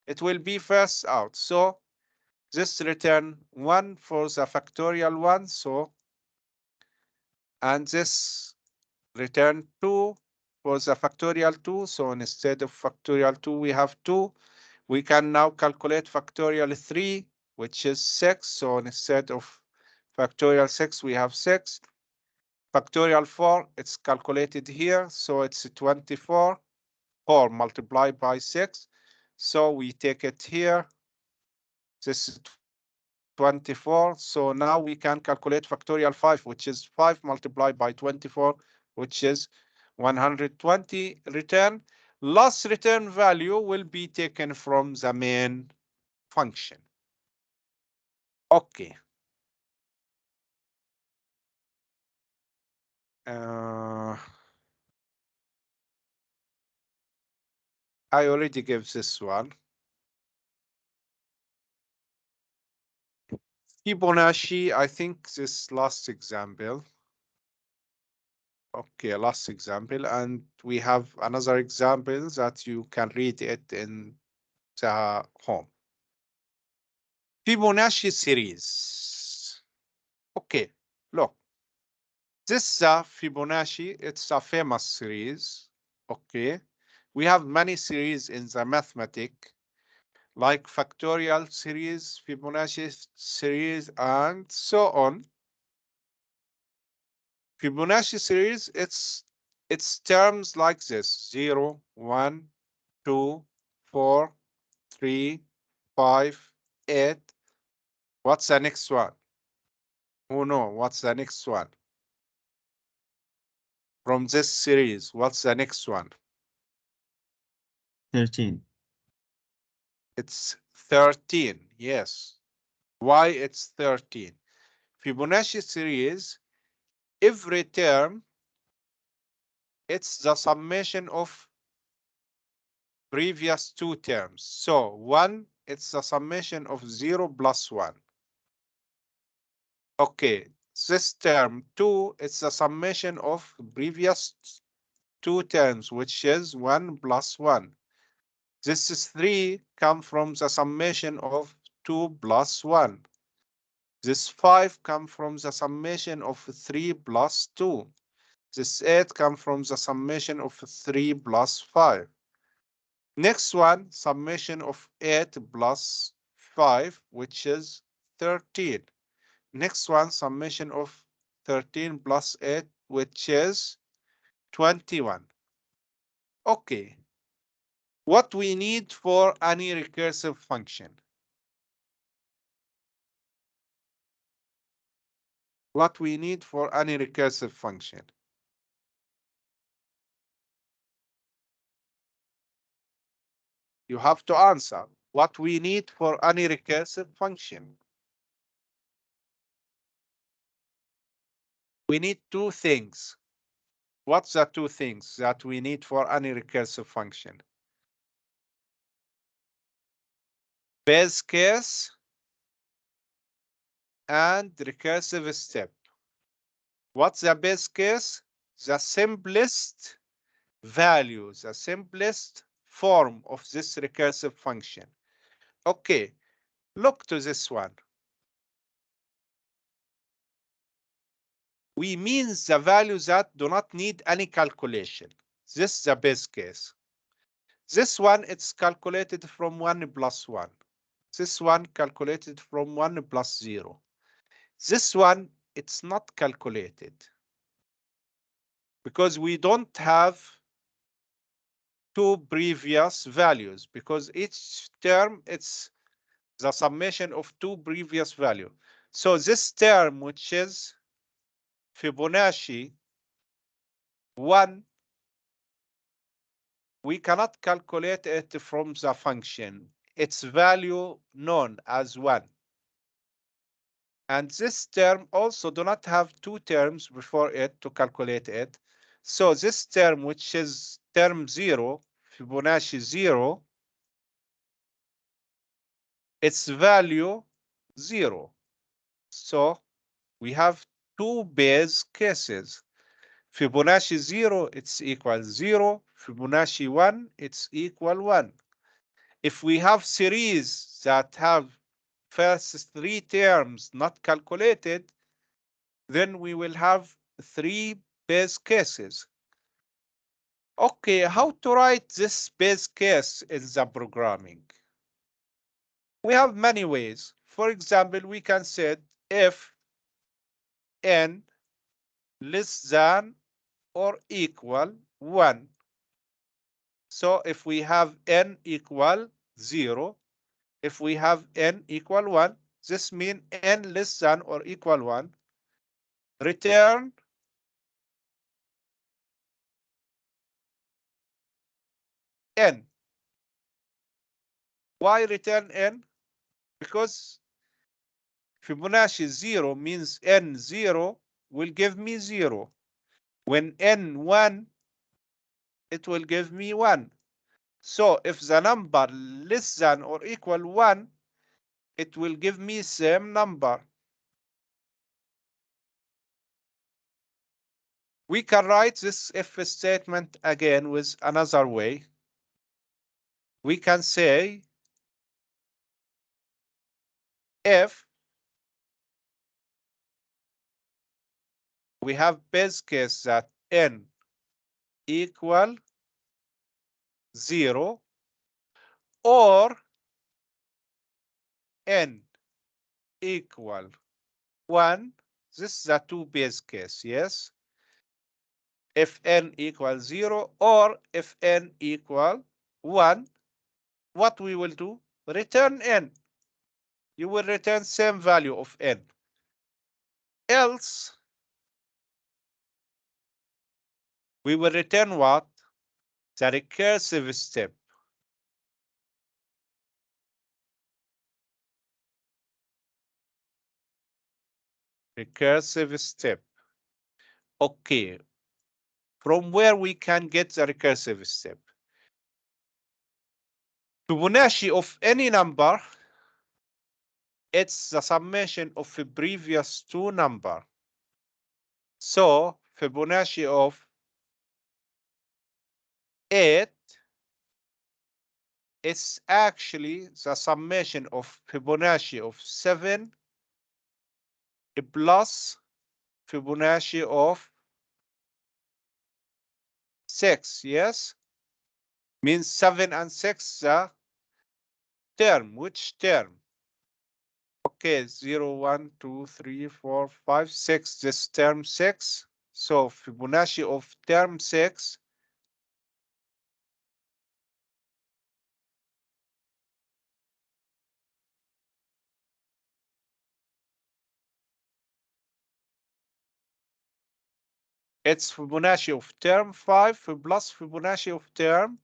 It will be first out. So this return 1 for the factorial 1. So, and this return 2 for the factorial 2. So instead of factorial 2, we have 2. We can now calculate factorial 3, which is 6. So instead of factorial 6, we have 6. Factorial 4, it's calculated here. So it's 24. 4 multiplied by 6. So we take it here. This is 24. So now we can calculate factorial 5, which is 5 multiplied by 24, which is 120. Return. Last return value will be taken from the main function. Okay. I already gave this one. Fibonacci, I think this last example. Okay, last example, and we have another example that you can read it in the home. Fibonacci series. Okay, look, this is a Fibonacci. It's a famous series. Okay, we have many series in the mathematics, like factorial series, Fibonacci series, and so on. Fibonacci series, it's terms like this: 0, 1, 2, 4, 3, 5, 8. What's the next one? Who know? What's the next one? From this series, what's the next one? 13. It's 13. Yes. Why it's 13? Fibonacci series, every term, it's the summation of previous two terms. So 1, it's the summation of 0 plus 1. Okay, this term 2, it's the summation of previous two terms, which is 1 plus 1. This is 3 come from the summation of 2 plus 1. This 5 come from the summation of 3 plus 2. This 8 come from the summation of 3 plus 5. Next one, summation of 8 plus 5, which is 13. Next one, summation of 13 plus 8, which is 21. Okay, what we need for any recursive function? What we need for any recursive function? You have to answer. What we need for any recursive function? We need two things. What's the two things that we need for any recursive function? Base case and recursive step. What's the base case? The simplest value, the simplest form of this recursive function. Okay, look to this one. We mean the values that do not need any calculation. This is the base case. This one, it's calculated from 1 plus 1. This one calculated from 1 plus 0. This one, it's not calculated because we don't have two previous values, because each term, it's the summation of two previous values. So this term, which is Fibonacci 1, we cannot calculate it from the function. Its value known as 1. And this term also do not have two terms before it to calculate it. So this term, which is term 0, Fibonacci 0, its value 0. So we have two base cases. Fibonacci 0, it's equal 0. Fibonacci 1, it's equal 1. If we have series that have first three terms not calculated, then we will have three base cases. Okay, how to write this base case in the programming? We have many ways. For example, we can say if n less than or equal 1. So if we have n equal 0, if we have n equal 1, this means n less than or equal 1, return n. Why return n? Because Fibonacci 0 means n 0 will give me 0. When n 1, it will give me 1. So if the number less than or equal 1, it will give me same number. We can write this if statement again with another way. We can say if we have base case that n equal 0 or n equal 1, this is a two base case, yes? If n equals 0 or if n equal 1, what we will do? Return n. You will return same value of n. Else, we will return what? The recursive step. Recursive step. Okay. From where we can get the recursive step? Fibonacci of any number, it's the summation of the previous two number. So Fibonacci of 8 is actually the summation of Fibonacci of 7 plus Fibonacci of 6, yes? Means 7 and 6 the term. Which term? Okay, 0, 1, 2, 3, 4, 5, 6. This term 6. So Fibonacci of term 6 it's Fibonacci of term 5 plus Fibonacci of term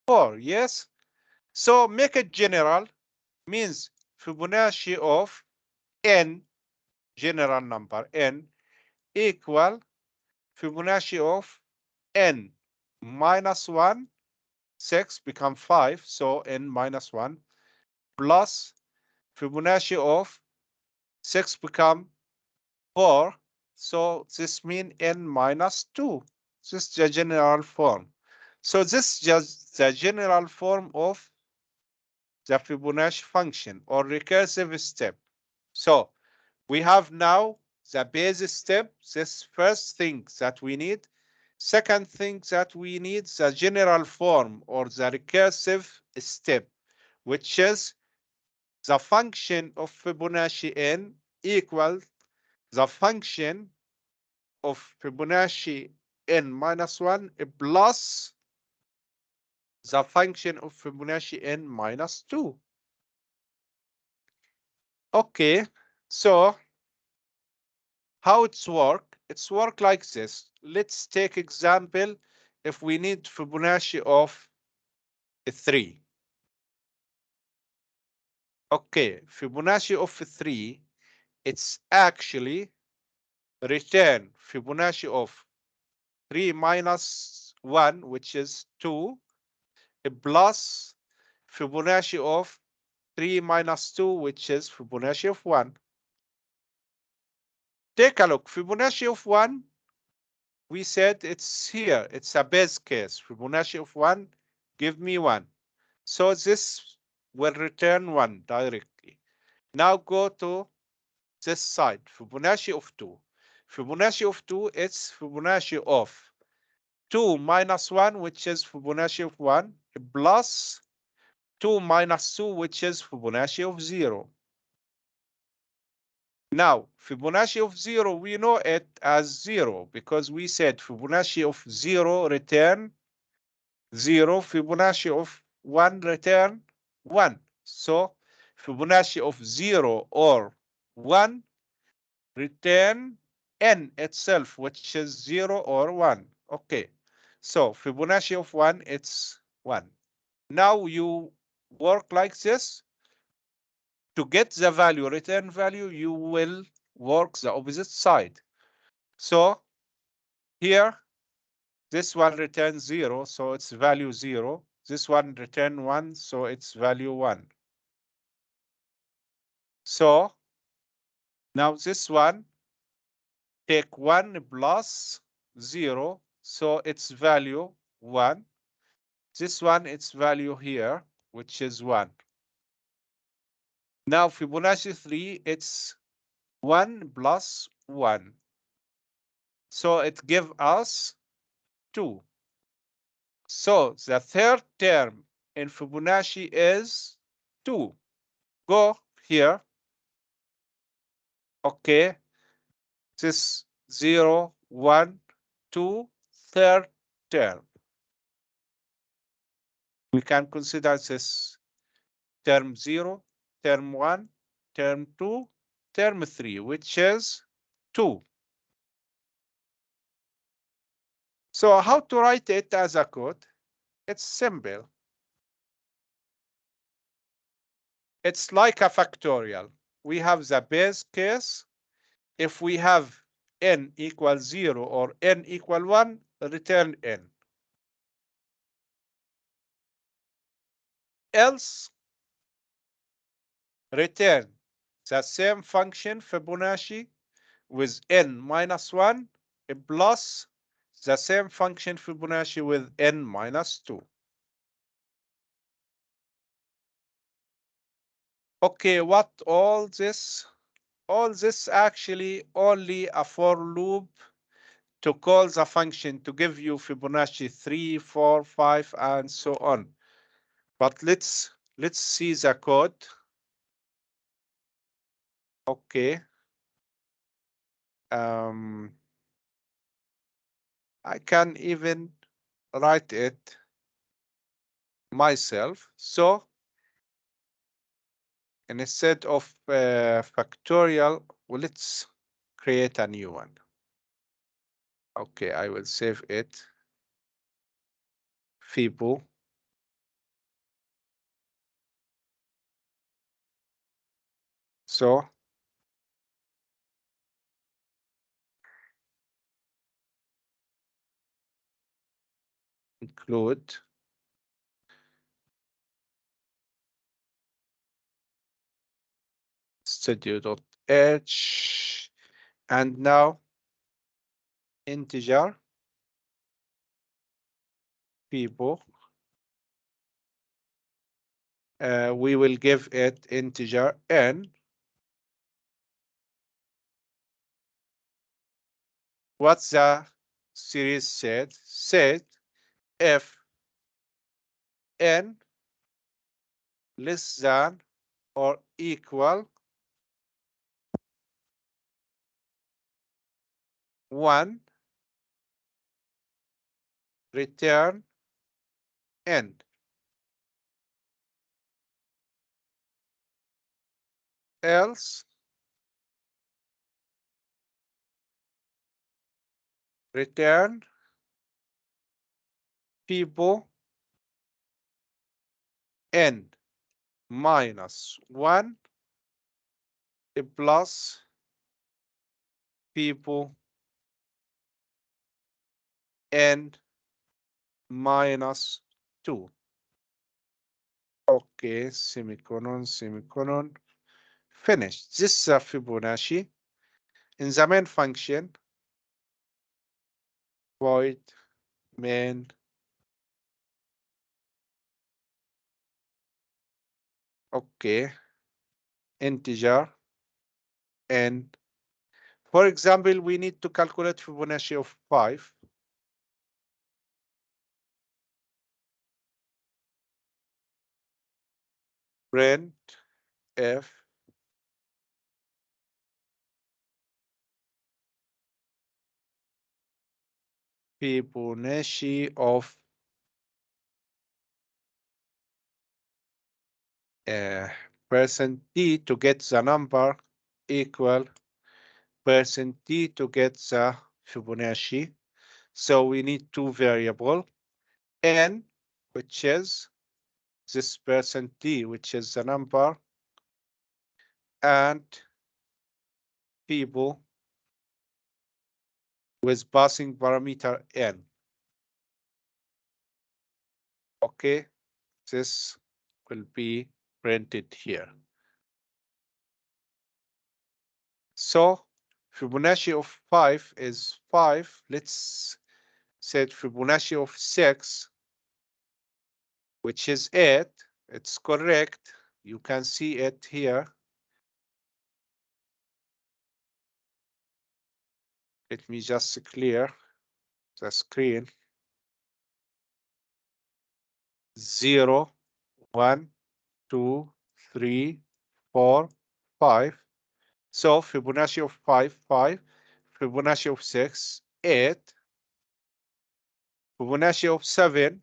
4, yes? So make it general means Fibonacci of n, general number n, equal Fibonacci of n minus 1, 6 become 5, so n minus 1, plus Fibonacci of 6 become 4, so this means n minus 2. This is the general form. So this is just the general form of the Fibonacci function or recursive step. So we have now the base step, this first thing that we need. Second thing that we need, the general form or the recursive step, which is the function of Fibonacci n equals the function of Fibonacci n minus 1 plus the function of Fibonacci n minus 2. Okay, so how it's work? It's work like this. Let's take example if we need Fibonacci of 3. Okay, Fibonacci of 3, it's actually return Fibonacci of 3 minus 1, which is 2, plus Fibonacci of 3 minus 2, which is Fibonacci of 1. Take a look. Fibonacci of 1, we said it's here. It's a base case. Fibonacci of 1, give me 1. So this will return 1 directly. Now go to this side. Fibonacci of 2. Fibonacci of 2, it's Fibonacci of 2 minus 1, which is Fibonacci of 1, plus 2 minus 2, which is Fibonacci of 0. Now, Fibonacci of 0, we know it as 0 because we said Fibonacci of 0 return 0, Fibonacci of 1 return 1. So, Fibonacci of 0 or 1 return n itself, which is 0 or 1. Okay, so Fibonacci of 1, it's 1. Now you work like this. To get the value, return value, you will work the opposite side. So here, this one returns 0, so it's value 0. This one return 1, so it's value 1. So now this one, take 1 plus 0, so its value 1. This one, its value here, which is 1. Now Fibonacci 3, it's 1 plus 1. So it gives us 2. So the third term in Fibonacci is 2. Go here. Okay. This 0, 1, 2, third term. We can consider this term 0, term 1, term 2, term 3, which is 2. So how to write it as a code? It's simple. It's like a factorial. We have the base case. If we have n equals 0 or n equal 1, return n. Else, return the same function Fibonacci with n minus 1 plus the same function Fibonacci with n minus 2. Okay, what all this? All this actually only a for loop to call the function to give you Fibonacci 3, 4, 5, and so on. But let's see the code. Okay. I can even write it myself. So instead of factorial, well, let's create a new one. Okay, I will save it. Fibo. So include studio.h and now integer people. We will give it integer n. What the series said? Said if n less than or equal 1, return n. Else, return people n minus 1 plus people n minus 2. Okay, semicolon, semicolon. Finish. This is a Fibonacci. In the main function, void main. Okay, integer n. For example, we need to calculate Fibonacci of 5. Print f Fibonacci of percent %t to get the number equal %t to get the Fibonacci. So we need two variables, n, which is this %t, which is the number, and people with passing parameter n. Okay, this will be printed here. So Fibonacci of 5 is 5. Let's set Fibonacci of 6, which is 8. It's correct. You can see it here. Let me just clear the screen. 0, 1, 2, 3, 4, 5. So Fibonacci of 5, 5. Fibonacci of 6, 8. Fibonacci of 7,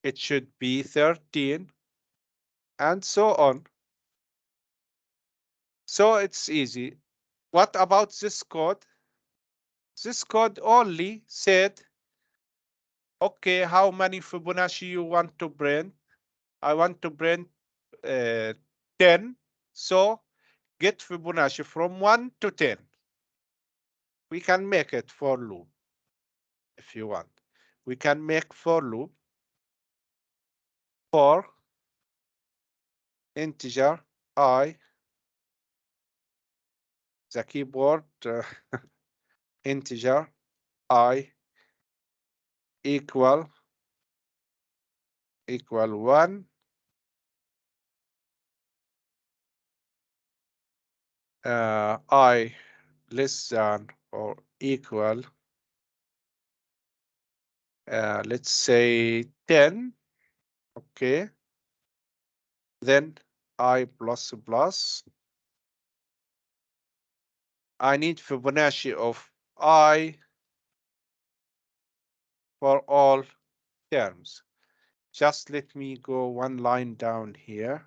it should be 13, and so on. So it's easy. What about this code? This code only said, okay, how many Fibonacci you want to print? I want to print 10. So get Fibonacci from 1 to 10. We can make it for loop if you want. We can make for loop for integer I, the keyboard integer I equal 1, I less than or equal, let's say 10, okay, then I plus plus. I need Fibonacci of I for all terms. Just let me go one line down here,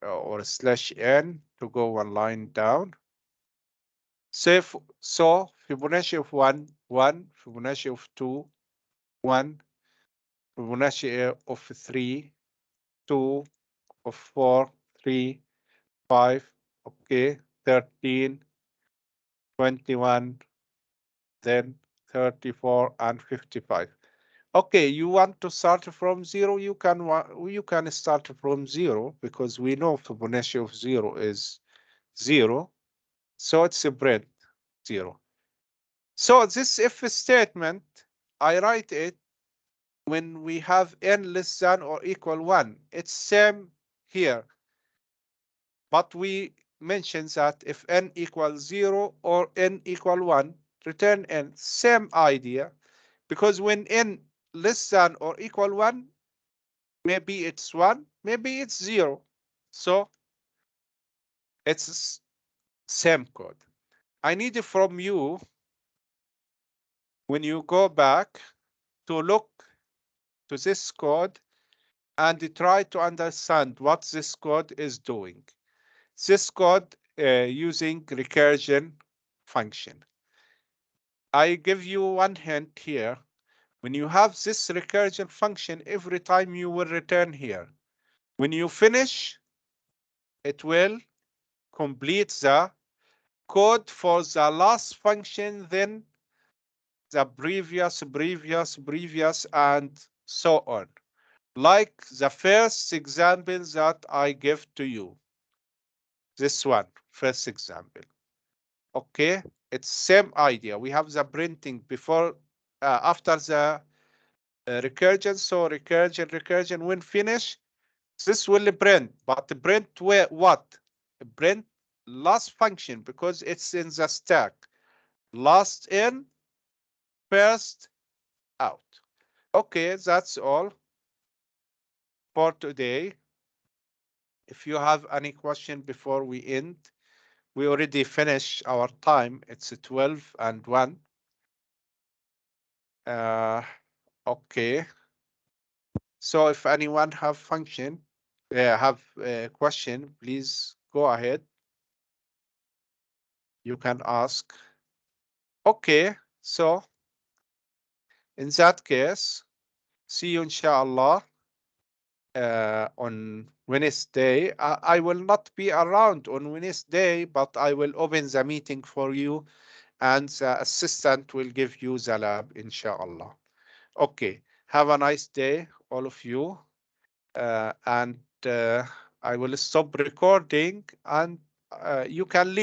or slash n to go one line down. So Fibonacci of 1, 1, Fibonacci of 2, 1, Fibonacci of 3, 2, of 4, 3, 5, okay, 13, 21, then 34 and 55. Okay, you want to start from 0, you can start from 0 because we know Fibonacci of 0 is 0. So it's a print 0. So this if statement, I write it when we have n less than or equal 1. It's same here. But we mentioned that if n equals 0 or n equal 1, return n. Same idea, because when n less than or equal 1, maybe it's 1, maybe it's 0. So it's same code. I need from you, when you go back, to look to this code and try to understand what this code is doing. This code using recursion function. I give you one hint here. When you have this recursion function, every time you will return here. When you finish, it will complete the code for the last function, then the previous, and so on. Like the first example that I give to you. This one, first example. Okay, it's same idea. We have the printing before, after the recursion. So recursion, when finish, this will print, but print where what? Print last function because it's in the stack. Last in, first out. Okay, that's all for today. If you have any question before we end, we already finished our time. It's 12 and 1. Okay. So if anyone have a question, please go ahead. You can ask. Okay, so in that case, see you inshallah on Wednesday. I will not be around on Wednesday, but I will open the meeting for you and the assistant will give you the lab, inshallah. Okay, have a nice day, all of you. And I will stop recording and you can leave.